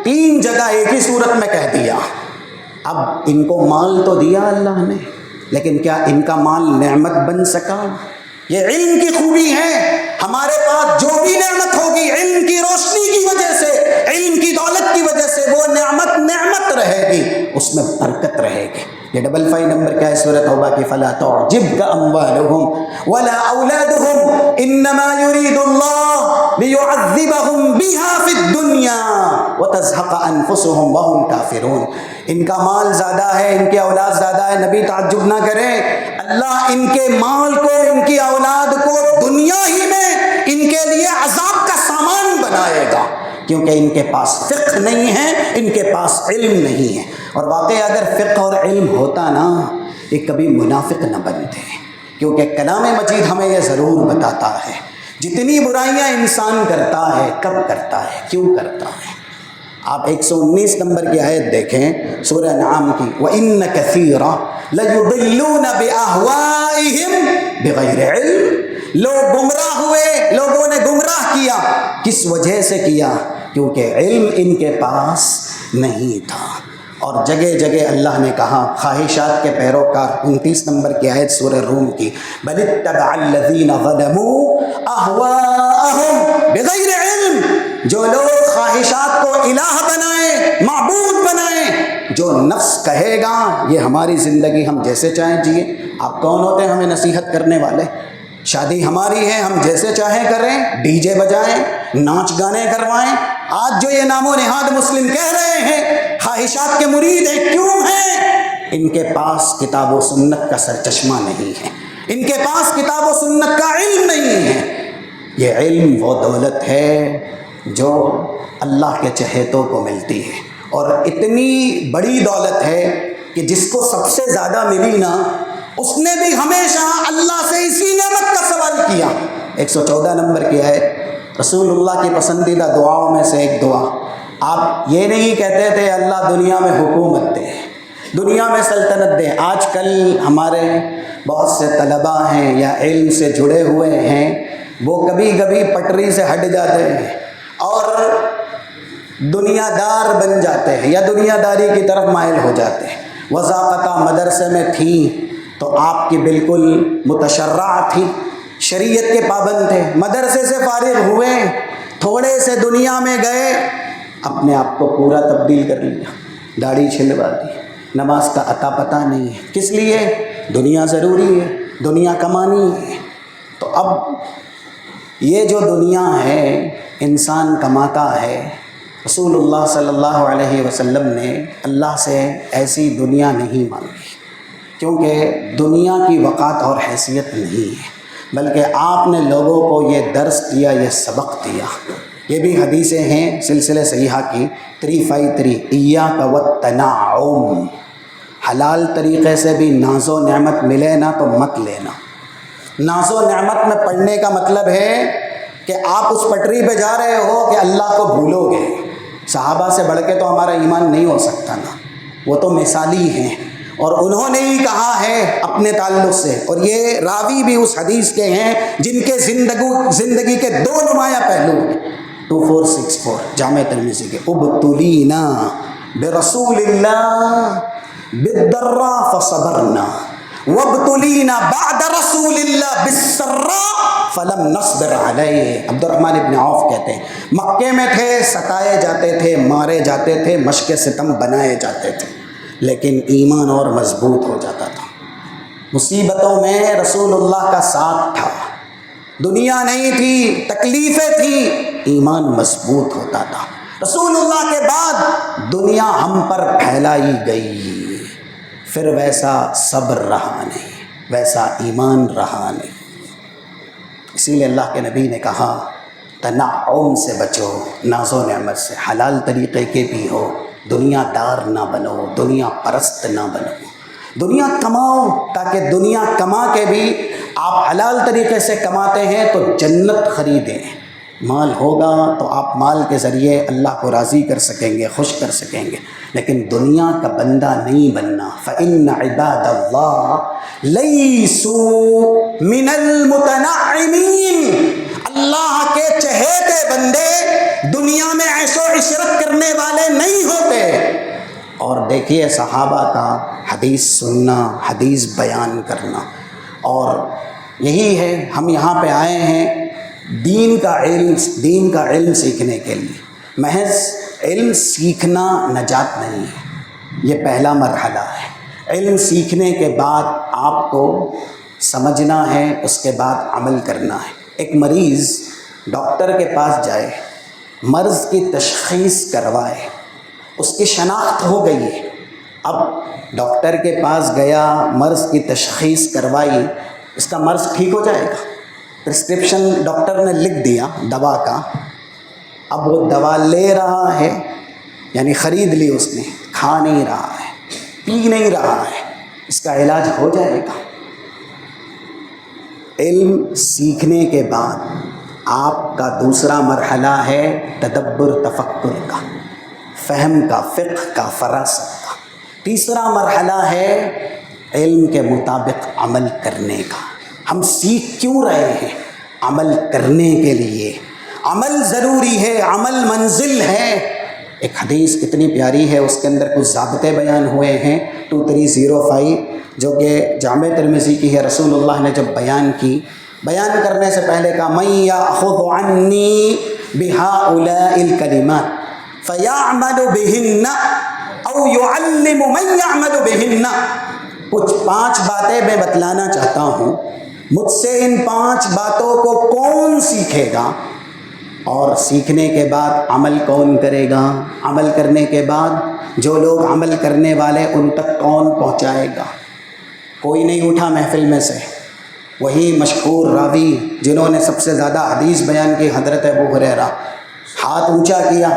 3 جگہ ایک ہی صورت میں کہہ دیا۔ اب ان کو مال تو دیا اللہ نے، لیکن کیا ان کا مال نعمت بن سکا؟ یہ علم کی خوبی ہے، ہمارے پاس جو بھی نعمت ہوگی علم کی روشنی کی وجہ سے، علم کی دولت کی وجہ سے وہ نعمت رہے گی، اس میں برکت رہے گی۔ یہ 55 نمبر کیا ہے سورۃ توبہ کی، فلا تعجبک اموالہم ولا اولادہم انما یرید اللہ لیعذبہم بہا فی الدنیا وتزہق انفسہم وہم کافرون۔ ان کا مال زیادہ ہے، ان کی اولاد زیادہ ہے، نبی تعجب نہ کریں، اللہ ان کے مال کو، ان کی اولاد کو دنیا ہی میں ان کے لیے عذاب کا سامان بنائے گا، کیونکہ ان کے پاس فقہ نہیں ہے، ان کے پاس علم نہیں ہے۔ اور واقعی اگر فقہ اور علم ہوتا نا، یہ کبھی منافق نہ بنتے، کیونکہ کلام مجید ہمیں یہ ضرور بتاتا ہے جتنی برائیاں انسان کرتا ہے، کب کرتا ہے، کیوں کرتا ہے۔ آپ 119 نمبر کی آیت دیکھیں سورہ انعام کی، وَإِنَّ كَثِيرًا لَيُضِلُّونَ بِأَهْوَائِهِمْ بِغَيْرِ عِلْمٍ، لوگ گمراہ ہوئے، لوگوں نے گمراہ کیا، کس وجہ سے کیا؟ کیونکہ علم ان کے پاس نہیں تھا۔ اور جگہ جگہ اللہ نے کہا خواہشات کے پیروکار، 29 نمبر کی آیت سورہ روم کی، بَلِ اتَّبَعَ الَّذِينَ ظَلَمُوا أَهْوَاءَهُمْ بِغَيْرِ عِلْمٍ، جو لوگ خواہشات کو الہ بنائیں، معبود بنائیں، جو نفس کہے گا یہ ہماری زندگی ہم جیسے چاہیں جیے۔ آپ کون ہوتے ہیں ہمیں نصیحت کرنے والے؟ شادی ہماری ہے، ہم جیسے چاہیں کریں، ڈی جے بجائیں، ناچ گانے کروائیں۔ آج جو یہ نام و نہاد مسلم کہہ رہے ہیں، خواہشات کے مرید ہیں، کیوں ہیں؟ ان کے پاس کتاب و سنت کا سرچشمہ نہیں ہے، ان کے پاس کتاب و سنت کا علم نہیں ہے۔ یہ علم وہ دولت ہے جو اللہ کے چہیتوں کو ملتی ہے، اور اتنی بڑی دولت ہے کہ جس کو سب سے زیادہ ملی نا، اس نے بھی ہمیشہ اللہ سے اسی نعمت کا سوال کیا۔ 114 نمبر کی آیت، رسول اللہ کی پسندیدہ دعاؤں میں سے ایک دعا، آپ یہ نہیں کہتے تھے اللہ دنیا میں حکومت دے، دنیا میں سلطنت دے۔ آج کل ہمارے بہت سے طلباء ہیں یا علم سے جڑے ہوئے ہیں، وہ کبھی کبھی پٹری سے ہٹ جاتے ہیں اور دنیا دار بن جاتے ہیں یا دنیا داری کی طرف مائل ہو جاتے ہیں۔ وضاقتہ مدرسے میں تھیں تو آپ کی بالکل متشرع تھی، شریعت کے پابند تھے، مدرسے سے فارغ ہوئے، تھوڑے سے دنیا میں گئے، اپنے آپ کو پورا تبدیل کر لیا، داڑھی چھلوا دی، نماز کا عطا پتہ نہیں ہے۔ کس لیے؟ دنیا ضروری ہے، دنیا کمانی ہے۔ تو اب یہ جو دنیا ہے انسان کماتا ہے، رسول اللہ صلی اللہ علیہ وسلم نے اللہ سے ایسی دنیا نہیں مانگی، کیونکہ دنیا کی وقات اور حیثیت نہیں ہے، بلکہ آپ نے لوگوں کو یہ درس دیا، یہ سبق دیا۔ یہ بھی حدیثیں ہیں سلسلہ صحیحہ کی 353، ایاک والتنعم، حلال طریقے سے بھی ناز و نعمت ملے نا تو مت لینا۔ ناز و نعمت میں پڑھنے کا مطلب ہے کہ آپ اس پٹری پہ جا رہے ہو کہ اللہ کو بھولو گے۔ صحابہ سے بڑھ کے تو ہمارا ایمان نہیں ہو سکتا نا، وہ تو مثالی ہیں، اور انہوں نے ہی کہا ہے اپنے تعلق سے، اور یہ راوی بھی اس حدیث کے ہیں جن کے زندگی کے دو نمایاں پہلو ہیں۔ 2464 جامع ترمذی کے، ابتلینا برسول اللہ بالضراء فصبرنا وابتلینا بعد رسول اللہ بالسراء فلم نصبر علیہ۔ عبد الرحمن ابن عوف کہتے ہیں مکے میں تھے، ستائے جاتے تھے، مارے جاتے تھے، مشق ستم بنائے جاتے تھے، لیکن ایمان اور مضبوط ہو جاتا تھا۔ مصیبتوں میں رسول اللہ کا ساتھ تھا، دنیا نہیں تھی، تکلیفیں تھیں، ایمان مضبوط ہوتا تھا۔ رسول اللہ کے بعد دنیا ہم پر پھیلائی گئی، پھر ویسا صبر رہا نہیں، ویسا ایمان رہا نہیں۔ اسی لیے اللہ کے نبی نے کہا تنعم سے بچو، ناز و نعمت سے، حلال طریقے کے بھی ہو، دنیا دار نہ بنو، دنیا پرست نہ بنو، دنیا کماؤ، تاکہ دنیا کما کے بھی آپ حلال طریقے سے کماتے ہیں تو جنت خریدیں۔ مال ہوگا تو آپ مال کے ذریعے اللہ کو راضی کر سکیں گے، خوش کر سکیں گے، لیکن دنیا کا بندہ نہیں بننا۔ فَإِنَّ عِبَادَ اللَّهِ لَيْسُوا مِنَ الْمُتَنَعِّمِينَ، اللہ کے چہیتے بندے دنیا میں عیش و عشرت کرنے والے نہیں ہوتے۔ اور دیکھیے صحابہ کا حدیث سننا، حدیث بیان کرنا، اور یہی ہے ہم یہاں پہ آئے ہیں دین کا علم سیکھنے کے لیے۔ محض علم سیکھنا نجات نہیں ہے، یہ پہلا مرحلہ ہے۔ علم سیکھنے کے بعد آپ کو سمجھنا ہے، اس کے بعد عمل کرنا ہے۔ ایک مریض ڈاکٹر کے پاس جائے، مرض کی تشخیص کروائے، اس کی شناخت ہو گئی ہے، اب ڈاکٹر کے پاس گیا، مرض کی تشخیص کروائی، اس کا مرض ٹھیک ہو جائے گا۔ پرسکرپشن ڈاکٹر نے لکھ دیا دوا کا، اب وہ دوا لے رہا ہے، یعنی خرید لی اس نے، کھا نہیں رہا ہے، پی نہیں رہا ہے، اس کا علاج ہو جائے گا۔ علم سیکھنے کے بعد آپ کا دوسرا مرحلہ ہے تدبر، تفکر کا، فہم کا، فقہ کا، فراست کا۔ تیسرا مرحلہ ہے علم کے مطابق عمل کرنے کا۔ ہم سیکھ کیوں رہے ہیں؟ عمل کرنے کے لیے۔ عمل ضروری ہے، عمل منزل ہے۔ ایک حدیث کتنی پیاری ہے، اس کے اندر کچھ ضابطے بیان ہوئے ہیں، 2305 جو کہ جامع ترمذی کی ہے۔ رسول اللہ نے جب بیان کرنے سے پہلے کہا من یأخذ عنی بہؤلاء الکلمات فیعمل بہن او یعلم من یعمل بہن۔ کچھ 5 باتیں میں بتلانا چاہتا ہوں، مجھ سے ان 5 باتوں کو کون سیکھے گا، اور سیکھنے کے بعد عمل کون کرے گا، عمل کرنے کے بعد جو لوگ عمل کرنے والے ان تک کون پہنچائے گا۔ کوئی نہیں اٹھا محفل میں سے، وہی مشہور راوی جنہوں نے سب سے زیادہ حدیث بیان کی، حضرت ابو ہریرہ، ہاتھ اونچا کیا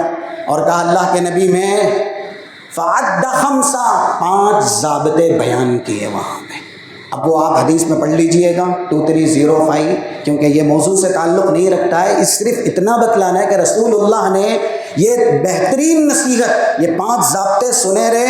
اور کہا اللہ کے نبی میں فعد 5 ضابطے بیان کیے وہاں پہ۔ اب وہ آپ حدیث میں پڑھ لیجئے گا 2305، کیونکہ یہ موضوع سے تعلق نہیں رکھتا ہے، اس صرف اتنا بتلانا ہے کہ رسول اللہ نے یہ بہترین نصیحت، یہ 5 ضابطے سنہرے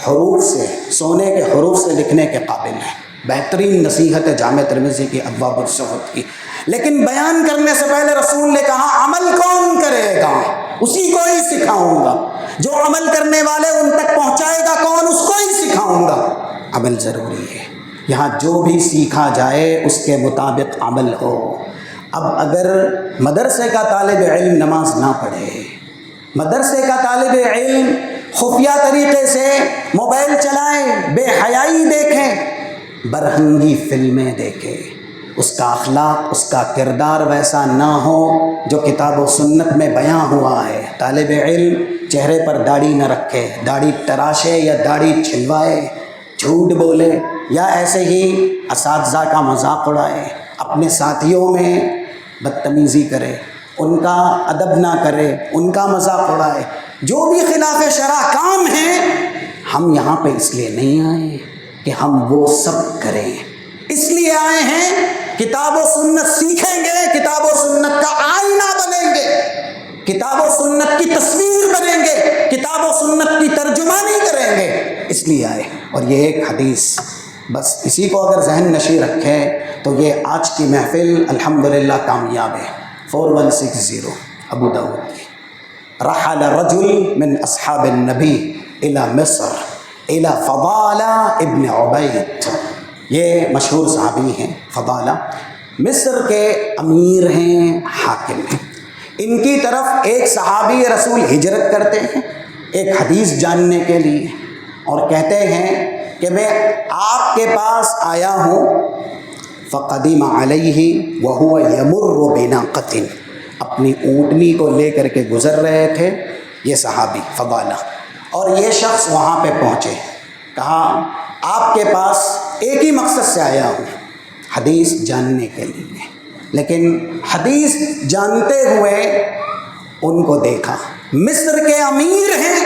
حروف سے، سونے کے حروف سے لکھنے کے قابل ہیں۔ بہترین نصیحت ہے جامع ترمذی کی ابواب الزہد کی۔ لیکن بیان کرنے سے پہلے رسول نے کہا عمل کون کرے گا، اسی کو ہی سکھاؤں گا، جو عمل کرنے والے ان تک پہنچائے گا کون، اس کو ہی سکھاؤں گا۔ عمل ضروری ہے، یہاں جو بھی سیکھا جائے اس کے مطابق عمل ہو۔ اب اگر مدرسے کا طالب علم نماز نہ پڑھے، مدرسے کا طالب علم خفیہ طریقے سے موبائل چلائے، بے حیائی دیکھے، برہنگی فلمیں دیکھے، اس کا اخلاق، اس کا کردار ویسا نہ ہو جو کتاب و سنت میں بیان ہوا ہے۔ طالب علم چہرے پر داڑھی نہ رکھے، داڑھی تراشے یا داڑھی چھلوائے، جھوٹ بولے، یا ایسے ہی اساتذہ کا مذاق اڑائے، اپنے ساتھیوں میں بدتمیزی کرے، ان کا ادب نہ کرے، ان کا مذاق اڑائے، جو بھی خلاف شرع کام ہیں۔ ہم یہاں پہ اس لیے نہیں آئے کہ ہم وہ سب کریں، اس لیے آئے ہیں کتاب و سنت سیکھیں گے، کتاب و سنت کا آئینہ بنیں گے، کتاب و سنت کی تصویر بنیں گے، کتاب و سنت کی ترجمانی کریں گے، اس لیے آئے۔ اور یہ ایک حدیث، بس اسی کو اگر ذہن نشیں رکھیں تو یہ آج کی محفل الحمدللہ کامیاب ہے۔ 4160 ابو داؤد کی، رحل رجل من اصحاب النبی الى مصر الى فضالہ ابن عبید، یہ مشہور صحابی ہیں فضالہ، مصر کے امیر ہیں، حاکم ہیں۔ ان کی طرف ایک صحابی رسول ہجرت کرتے ہیں ایک حدیث جاننے کے لیے، اور کہتے ہیں کہ میں آپ کے پاس آیا ہوں۔ فقدم علیہ وہو یمر بناقۃ، اپنی اونٹنی کو لے کر کے گزر رہے تھے یہ صحابی فضالہ، اور یہ شخص وہاں پہ پہنچے، کہا آپ کے پاس ایک ہی مقصد سے آیا ہوں، حدیث جاننے کے لیے۔ لیکن حدیث جانتے ہوئے ان کو دیکھا، مصر کے امیر ہیں،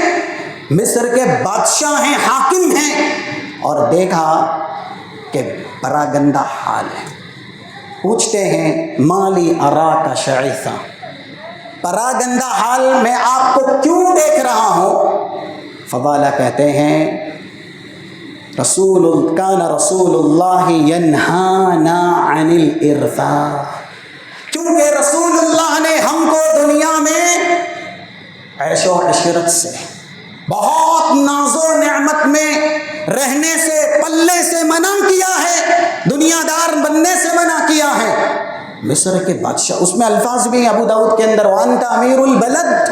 مصر کے بادشاہ ہیں، حاکم ہیں، اور دیکھا کہ بڑا گندہ حال ہے۔ پوچھتے ہیں مالی اراک شعیثا، بڑا گندہ حال میں آپ کو کیوں دیکھ رہا ہوں؟ فضالہ کہتے ہیں کان رسول اللہ ینہانا عن الارثاء، کیونکہ رسول اللہ نے ہم کو دنیا میں عیش و عشرت سے، بہت ناز و نعمت میں رہنے سے، پلنے سے منع کیا ہے، دنیا دار بننے سے منع کیا ہے۔ مصر کے بادشاہ، اس میں الفاظ بھی ابو داؤد کے اندر وانت امیر البلد،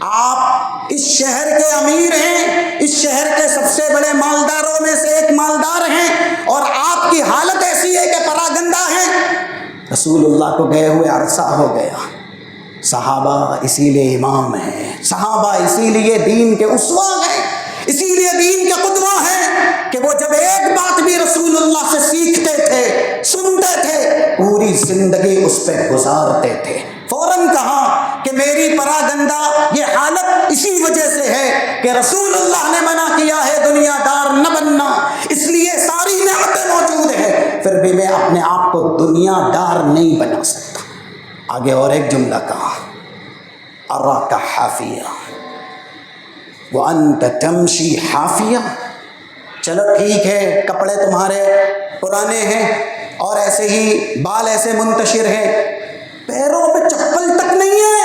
آپ اس اس شہر کے امیر ہیں، اس شہر کے سب سے بڑے مالداروں میں سے ایک مالدار ہیں، اور آپ کی حالت ایسی ہے کہ پراگندہ ہیں۔ رسول اللہ کو گئے ہوئے عرصہ ہو گیا۔ صحابہ اسی لیے امام ہیں، صحابہ اسی لیے دین کے اسوہ ہیں، اسی لیے دین کے قدوہ ہیں کہ وہ جب ایک بات بھی رسول اللہ سے سیکھتے تھے، سنتے تھے، پوری زندگی اس پہ گزارتے تھے۔ فوراً کہا کہ میری پراگندہ یہ حالت اسی وجہ سے ہے کہ رسول اللہ نے منع کیا ہے دنیا دار نہ بننا، اس لیے ساری نعمتیں موجود ہیں، پھر بھی میں اپنے آپ کو دنیا دار نہیں بنا سکتا۔ آگے اور ایک جملہ کہا، اراک حافیہ وانت تمشی حافیہ، چلو ٹھیک ہے کپڑے تمہارے پرانے ہیں اور ایسے ہی بال ایسے منتشر ہیں، پیروں میں چپل تک نہیں ہے،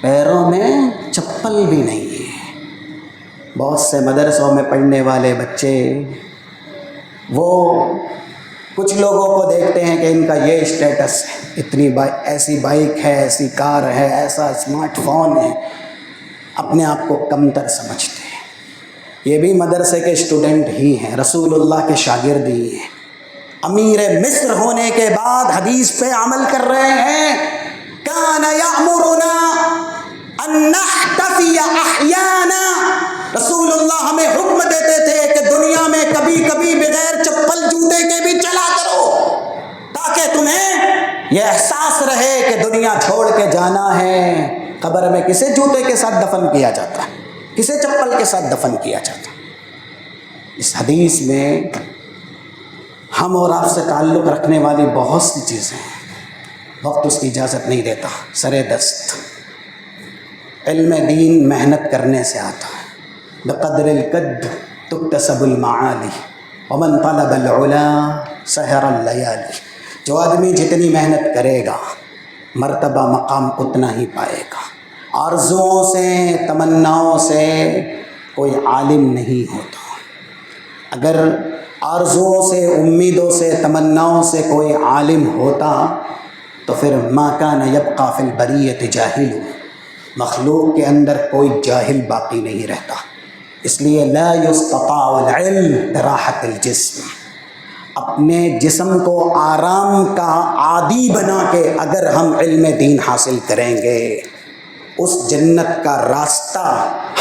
پیروں میں چپل بھی نہیں ہے۔ بہت سے مدرسوں میں پڑھنے والے بچے وہ کچھ لوگوں کو دیکھتے ہیں کہ ان کا یہ اسٹیٹس ہے، اتنی ایسی بائک ہے، ایسی کار ہے، ایسا اسمارٹ فون ہے، اپنے آپ کو کمتر سمجھتے ہیں۔ یہ بھی مدرسے کے اسٹوڈنٹ ہی ہیں، رسول اللہ کے شاگرد ہی ہیں، امیر مصر ہونے کے بعد حدیث پہ عمل کر رہے ہیں۔ کان یأمرنا ان نحتفی احیانا، رسول اللہ ہمیں حکم دیتے تھے کہ دنیا میں کبھی کبھی بغیر چپل جوتے کے بھی چلا کرو، تاکہ تمہیں یہ احساس رہے کہ دنیا چھوڑ کے جانا ہے۔ قبر میں کسے جوتے کے ساتھ دفن کیا جاتا ہے، کسے چپل کے ساتھ دفن کیا جاتا ہے؟ اس حدیث میں ہم اور آپ سے تعلق رکھنے والی بہت سی چیزیں ہیں، وقت اس کی اجازت نہیں دیتا۔ سرے دست علم دین محنت کرنے سے آتا ہے، بقدر القد تکتسب المعالی ومن طلب العلا سحر اللیالی، جو آدمی جتنی محنت کرے گا مرتبہ مقام اتنا ہی پائے گا۔ آرزوؤں سے تمناؤں سے کوئی عالم نہیں ہوتا، اگر آرزوؤں سے امیدوں سے تمناؤں سے کوئی عالم ہوتا تو پھر ما کان یبقی فی البریۃ جاہل، مخلوق کے اندر کوئی جاہل باقی نہیں رہتا۔ اس لیے لا یستطاع العلم براحت الجسم، اپنے جسم کو آرام کا عادی بنا کے اگر ہم علم دین حاصل کریں گے، اس جنت کا راستہ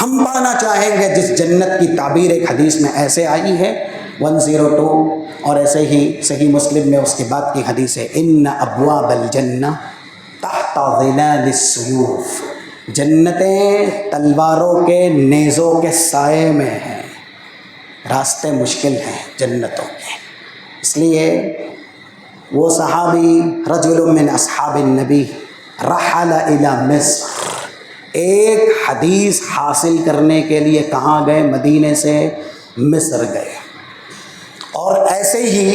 ہم پانا چاہیں گے جس جنت کی تعبیر ایک حدیث میں ایسے آئی ہے 102، اور ایسے ہی صحیح مسلم میں اس کے بعد کی حدیث ہے ان ابواب الجنہ تحت ظلال السیوف، جنتیں تلواروں کے نیزوں کے سائے میں ہیں، راستے مشکل ہیں جنتوں کے۔ اس لیے وہ صحابی رجل من اصحاب النبی رحل الی مصر، ایک حدیث حاصل کرنے کے لیے کہاں گئے؟ مدینے سے مصر گئے۔ اور ایسے ہی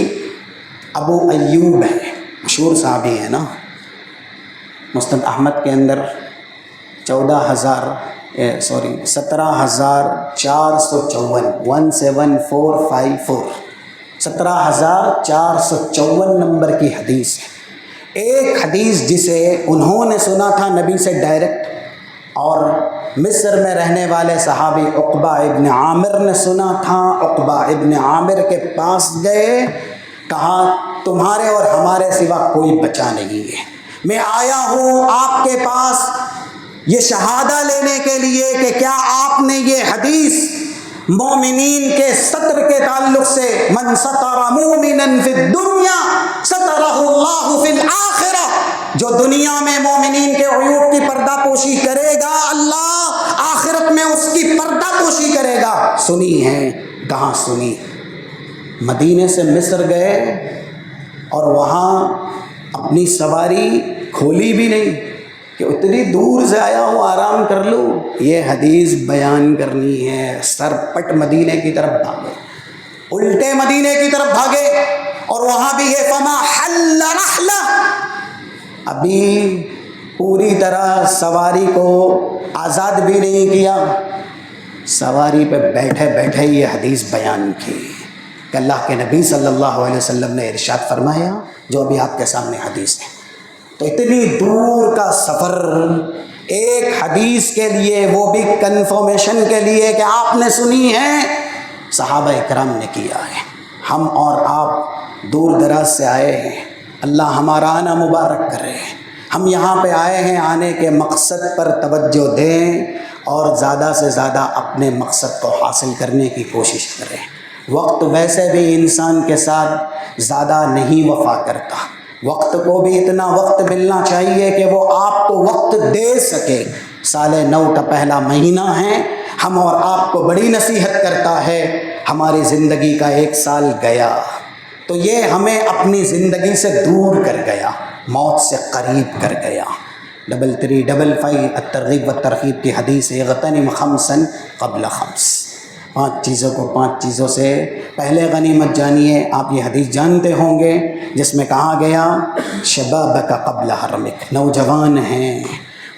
ابو ایوب ہے، مشہور صحابی ہے نا، مسند احمد کے اندر 17,454 17454 17,454 نمبر کی حدیث ہے۔ ایک حدیث جسے انہوں نے سنا تھا نبی سے ڈائریکٹ، اور مصر میں رہنے والے صحابی عقبہ ابن عامر نے سنا تھا۔ عقبہ ابن عامر کے پاس گئے، کہا تمہارے اور ہمارے سوا کوئی بچا نہیں ہے، میں آیا ہوں آپ کے پاس یہ شہادہ لینے کے لیے کہ کیا آپ نے یہ حدیث مومنین کے ستر کے تعلق سے من ستر مومنا فی الدنیا سترہ اللہ فی الآخرہ، جو دنیا میں مومنین کے عیوب کی پردہ پوشی کرے گا اللہ آخرت میں اس کی پردہ پوشی کرے گا۔ سنی ہے؟ کہاں سنی؟ مدینے سے مصر گئے اور وہاں اپنی سواری کھولی بھی نہیں کہ اتنی دور سے آیا ہوں آرام کر لوں، یہ حدیث بیان کرنی ہے۔ سر پٹ مدینے کی طرف بھاگے، الٹے مدینے کی طرف بھاگے، اور وہاں بھی یہ فما حل رحلہ، ابھی پوری طرح سواری کو آزاد بھی نہیں کیا، سواری پہ بیٹھے بیٹھے یہ حدیث بیان کی کہ اللہ کے نبی صلی اللہ علیہ وسلم نے ارشاد فرمایا، جو ابھی آپ کے سامنے حدیث ہے۔ تو اتنی دور کا سفر ایک حدیث کے لیے، وہ بھی کنفرمیشن کے لیے کہ آپ نے سنی ہے، صحابہ اکرام نے کیا ہے۔ ہم اور آپ دور دراز سے آئے ہیں، اللہ ہمارا آنا مبارک کرے۔ ہم یہاں پہ آئے ہیں، آنے کے مقصد پر توجہ دیں اور زیادہ سے زیادہ اپنے مقصد کو حاصل کرنے کی کوشش کریں۔ وقت ویسے بھی انسان کے ساتھ زیادہ نہیں وفا کرتا، وقت کو بھی اتنا وقت ملنا چاہیے کہ وہ آپ کو وقت دے سکے۔ سال نو کا پہلا مہینہ ہے، ہم اور آپ کو بڑی نصیحت کرتا ہے، ہماری زندگی کا 1 سال گیا تو یہ ہمیں اپنی زندگی سے دور کر گیا، موت سے قریب کر گیا۔ 3355 الترغیب و ترغیب کی حدیث ہے، اغتنم خمسا قبل خمس، 5 چیزوں کو 5 چیزوں سے پہلے غنیمت جانیے۔ آپ یہ حدیث جانتے ہوں گے جس میں کہا گیا شبابک قبل حرمک، نوجوان ہیں،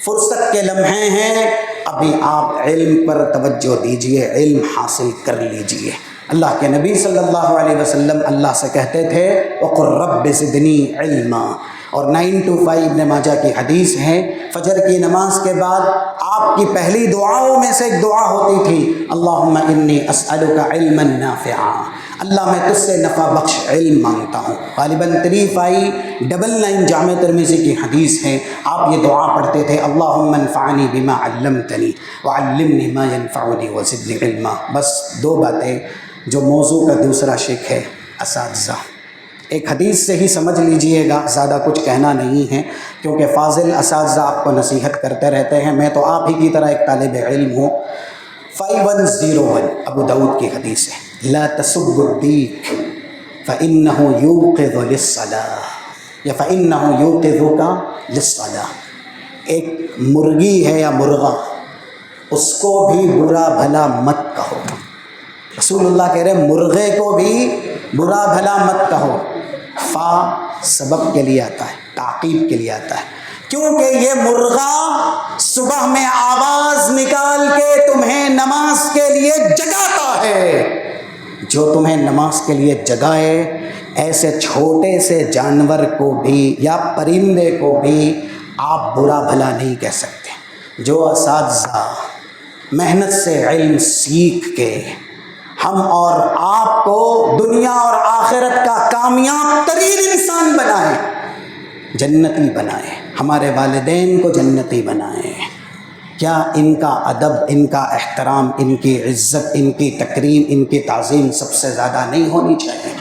فرصت کے لمحے ہیں، ابھی آپ علم پر توجہ دیجئے، علم حاصل کر لیجئے۔ اللہ کے نبی صلی اللہ علیہ وسلم اللہ سے کہتے تھے وَقُلْ رَبِّ زِدْنِي عِلْمًا، اور 925 ابن ماجہ کی حدیث ہے، فجر کی نماز کے بعد آپ کی پہلی دعاؤں میں سے ایک دعا ہوتی تھی اللہم انی اسألک علما نافعا، اللہ میں تجھ سے نفع بخش علم مانگتا ہوں۔ غالباً 3599 جامع ترمذی کی حدیث ہے، آپ یہ دعا پڑھتے تھے اللہم انفعنی بما علمتنی وعلمنی ما ینفعنی وزدنی علما۔ بس 2 باتیں جو موضوع کا دوسرا شق ہے، اساتذہ۔ ایک حدیث سے ہی سمجھ لیجئے گا، زیادہ کچھ کہنا نہیں ہے کیونکہ فاضل اساتذہ آپ کو نصیحت کرتے رہتے ہیں، میں تو آپ ہی کی طرح ایک طالب علم ہوں۔ 5101 ابو داؤد کی حدیث ہے، لا تسبوا الدیک فإنه یوقظ للصلاة یا فإنه یوقظک للصلاة۔ ایک مرغی ہے یا مرغا، اس کو بھی برا بھلا مت کہو۔ رسول اللہ کہہ رہے مرغے کو بھی برا بھلا مت کہو۔ فا سبب کے لیے آتا ہے، تعقیب کے لیے آتا ہے، کیونکہ یہ مرغا صبح میں آواز نکال کے تمہیں نماز کے لیے جگاتا ہے۔ جو تمہیں نماز کے لیے جگائے، ایسے چھوٹے سے جانور کو بھی یا پرندے کو بھی آپ برا بھلا نہیں کہہ سکتے۔ جو اساتذہ محنت سے علم سیکھ کے ہم اور آپ کو دنیا اور آخرت کا کامیاب ترین انسان بنائیں، جنتی بنائیں، ہمارے والدین کو جنتی بنائیں، کیا ان کا ادب، ان کا احترام، ان کی عزت، ان کی تکریم، ان کی تعظیم سب سے زیادہ نہیں ہونی چاہیے؟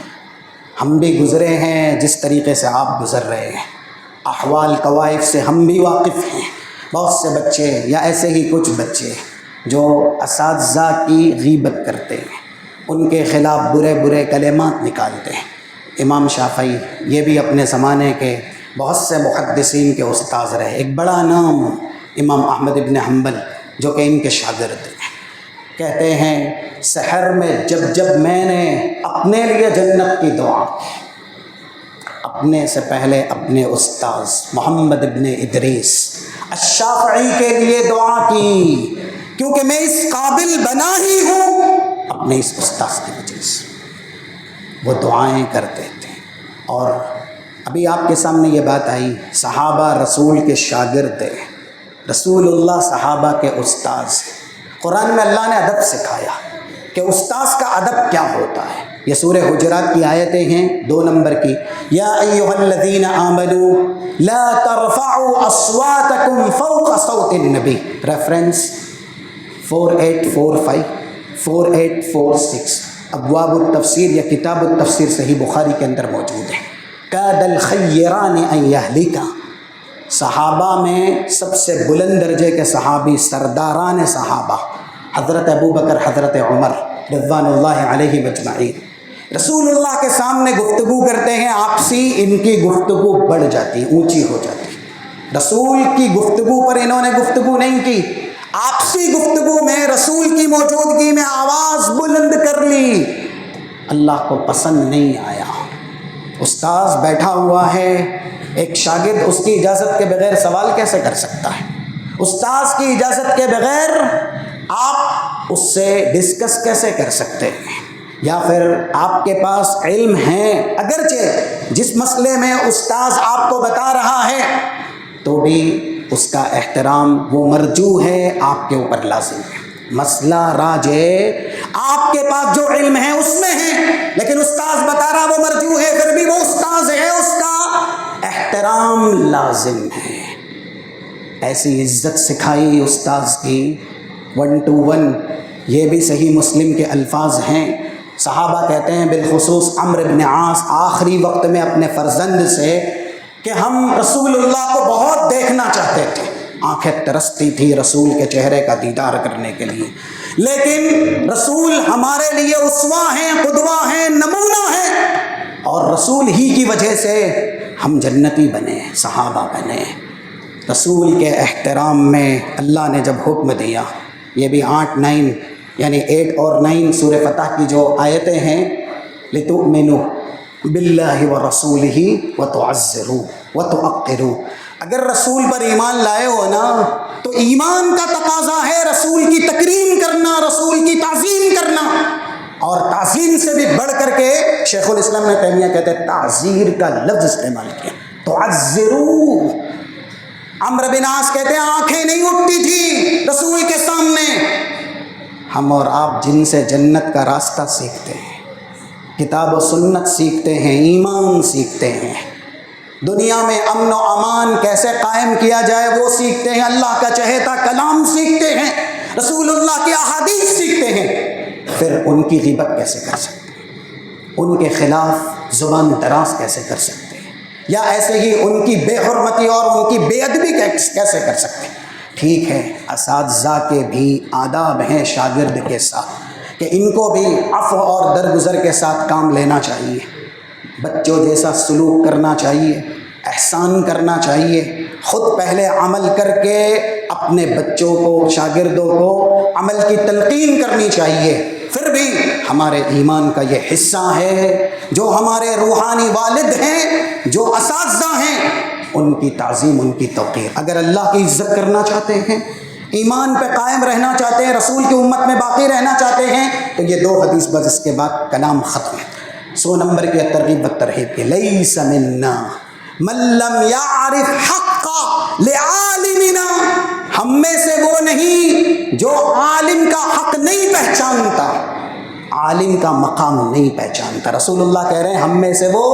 ہم بھی گزرے ہیں جس طریقے سے آپ گزر رہے ہیں، احوال قوائف سے ہم بھی واقف ہیں۔ بہت سے بچے یا ایسے ہی کچھ بچے جو اساتذہ کی غیبت کرتے ہیں، ان کے خلاف برے برے کلمات نکالتے ہیں۔ امام شافعی یہ بھی اپنے زمانے کے بہت سے محدثین کے استاذ رہے۔ ایک بڑا نام امام احمد ابن حنبل جو کہ ان کے شاگرد ہیں، کہتے ہیں سحر میں جب میں نے اپنے لیے جنت کی دعا کی، اپنے سے پہلے اپنے استاذ محمد ابن ادریس الشافعی کے لیے دعا کی، کیونکہ میں اس قابل بنا ہی ہوں اپنے اس استاذ کی وجہ سے۔ وہ دعائیں کرتے تھے۔ اور ابھی آپ کے سامنے یہ بات آئی، صحابہ رسول کے شاگرد ہیں، رسول اللہ صحابہ کے استاذ ہیں۔ قرآن میں اللہ نے ادب سکھایا کہ استاذ کا ادب کیا ہوتا ہے۔ یہ سورہ حجرات کی آیتیں ہیں 2 نمبر کی، یا ایھا الذین آمنوا لا ترفعوا اصواتکم فوق صوت النبی، ریفرنس 4845 4846، ابواب التفسیر یا کتاب التفسیر صحیح بخاری کے اندر موجود ہے۔ کاد الخیران ان یہلکا، صحابہ میں سب سے بلند درجے کے صحابی، سرداران صحابہ، حضرت ابوبکر، حضرت عمر رضوان اللہ علیہ مجمعین، رسول اللہ کے سامنے گفتگو کرتے ہیں، آپسی ان کی گفتگو بڑھ جاتی، اونچی ہو جاتی۔ رسول کی گفتگو پر انہوں نے گفتگو نہیں کی، آپسی گفتگو میں رسول کی موجودگی میں آواز بلند کر لی، اللہ کو پسند نہیں آیا۔ استاذ بیٹھا ہوا ہے، ایک شاگرد اس کی اجازت کے بغیر سوال کیسے کر سکتا ہے؟ استاذ کی اجازت کے بغیر آپ اس سے ڈسکس کیسے کر سکتے ہیں؟ یا پھر آپ کے پاس علم ہے، اگرچہ جس مسئلے میں استاذ آپ کو بتا رہا ہے تو بھی اس کا احترام وہ مرجو ہے، آپ کے اوپر لازم ہے۔ مسئلہ راج ہے، آپ کے پاس جو علم ہے اس میں ہے، لیکن استاذ بتا رہا وہ مرجو ہے، پھر بھی وہ استاذ ہے، اس کا احترام لازم ہے۔ ایسی عزت سکھائی استاذ کی 1 to 1۔ یہ بھی صحیح مسلم کے الفاظ ہیں۔ صحابہ کہتے ہیں، بالخصوص عمرو بن عاص آخری وقت میں اپنے فرزند سے، کہ ہم رسول اللہ کو بہت دیکھنا چاہتے تھے، آنکھیں ترستی تھی رسول کے چہرے کا دیدار کرنے کے لیے، لیکن رسول ہمارے لیے اسوہ ہیں، قدوہ ہیں، نمونہ ہیں، اور رسول ہی کی وجہ سے ہم جنتی بنے، صحابہ بنے۔ رسول کے احترام میں اللہ نے جب حکم دیا، یہ بھی 8 یعنی 8 اور 9 سورہ فتح کی جو آیتیں ہیں، لِتُؤْمِنُوا بِاللَّهِ وَرَسُولِهِ وَتُعَزِّرُوا وَتُعَقِّرُوا۔ اگر رسول پر ایمان لائے ہو نا تو ایمان کا تقاضا ہے رسول کی تکریم کرنا، رسول کی تعظیم کرنا، اور تعظیم سے بھی بڑھ کر کے شیخ الاسلام ابن تیمیہ کہتے ہیں تعزیر کا لفظ استعمال کیا، تعزروا۔ عمرو بن عاص کہتے ہیں آنکھیں نہیں اٹھتی تھی رسول کے سامنے۔ ہم اور آپ جن سے جنت کا راستہ سیکھتے ہیں، کتاب و سنت سیکھتے ہیں، ایمان سیکھتے ہیں، دنیا میں امن و امان کیسے قائم کیا جائے وہ سیکھتے ہیں، اللہ کا چہیتا کلام سیکھتے ہیں، رسول اللہ کی احادیث سیکھتے ہیں، پھر ان کی غیبت کیسے کر سکتے ہیں، ان کے خلاف زبان دراز کیسے کر سکتے ہیں، یا ایسے ہی ان کی بے حرمتی اور ان کی بے ادبی کیسے کر سکتے ہیں۔ ٹھیک ہے، اساتذہ کے بھی آداب ہیں شاگرد کے ساتھ کہ ان کو بھی عفو اور درگزر کے ساتھ کام لینا چاہیے، بچوں جیسا سلوک کرنا چاہیے، احسان کرنا چاہیے، خود پہلے عمل کر کے اپنے بچوں کو، شاگردوں کو عمل کی تلقین کرنی چاہیے۔ پھر بھی ہمارے ایمان کا یہ حصہ ہے، جو ہمارے روحانی والد ہیں، جو اساتذہ ہیں، ان کی تعظیم، ان کی توقیر۔ اگر اللہ کی عزت کرنا چاہتے ہیں، ایمان پہ قائم رہنا چاہتے ہیں، رسول کی امت میں باقی رہنا چاہتے ہیں، تو یہ 2 حدیث بس، اس کے بعد کلام ختم ہے۔ 100 نمبر کی ترغیب و ترہیب کی، لیس منا من لم یعرف حق لعالمنا، ہم میں سے وہ نہیں جو عالم کا حق نہیں پہچانتا، عالم کا مقام نہیں پہچانتا۔ رسول اللہ کہہ رہے ہیں ہم میں سے وہ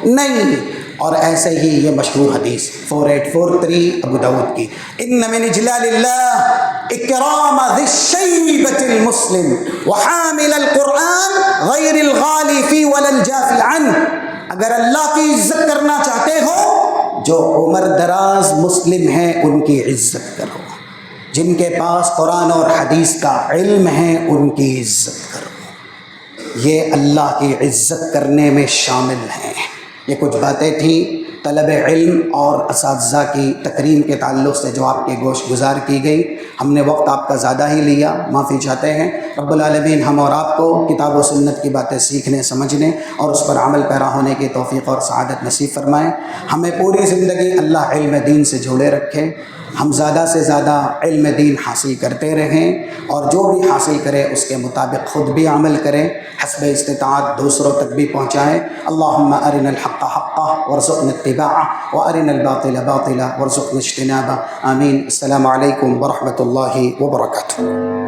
نہیں۔ اور ایسے ہی یہ مشہور حدیث 4843 ابو داؤد کی، ان من اجلال اللہ اکرام ذی الشیبۃ المسلم وحامل القرآن غیر الغالی فی ولا الجافی عنہ۔ اگر اللہ کی عزت کرنا چاہتے ہو، جو عمر دراز مسلم ہیں ان کی عزت کرو، جن کے پاس قرآن اور حدیث کا علم ہے ان کی عزت کرو۔ یہ اللہ کی عزت کرنے میں شامل ہیں۔ یہ کچھ باتیں تھیں طلب علم اور اساتذہ کی تکریم کے تعلق سے جو آپ کے گوش گزار کی گئی۔ ہم نے وقت آپ کا زیادہ ہی لیا، معافی چاہتے ہیں۔ رب العالمین ہم اور آپ کو کتاب و سنت کی باتیں سیکھنے، سمجھنے اور اس پر عمل پیرا ہونے کی توفیق اور سعادت نصیب فرمائیں۔ ہمیں پوری زندگی اللہ علم دین سے جوڑے رکھے، ہم زیادہ سے زیادہ علم دین حاصل کرتے رہیں، اور جو بھی حاصل کرے اس کے مطابق خود بھی عمل کریں، حسب استطاعت دوسروں تک بھی پہنچائیں۔ اللہم ارنا الحق حقا وارزقنا اتباعہ وارنا الباطل باطلا وارزقنا اجتنابہ، آمین۔ السلام علیکم ورحمۃ اللہ وبرکاتہ۔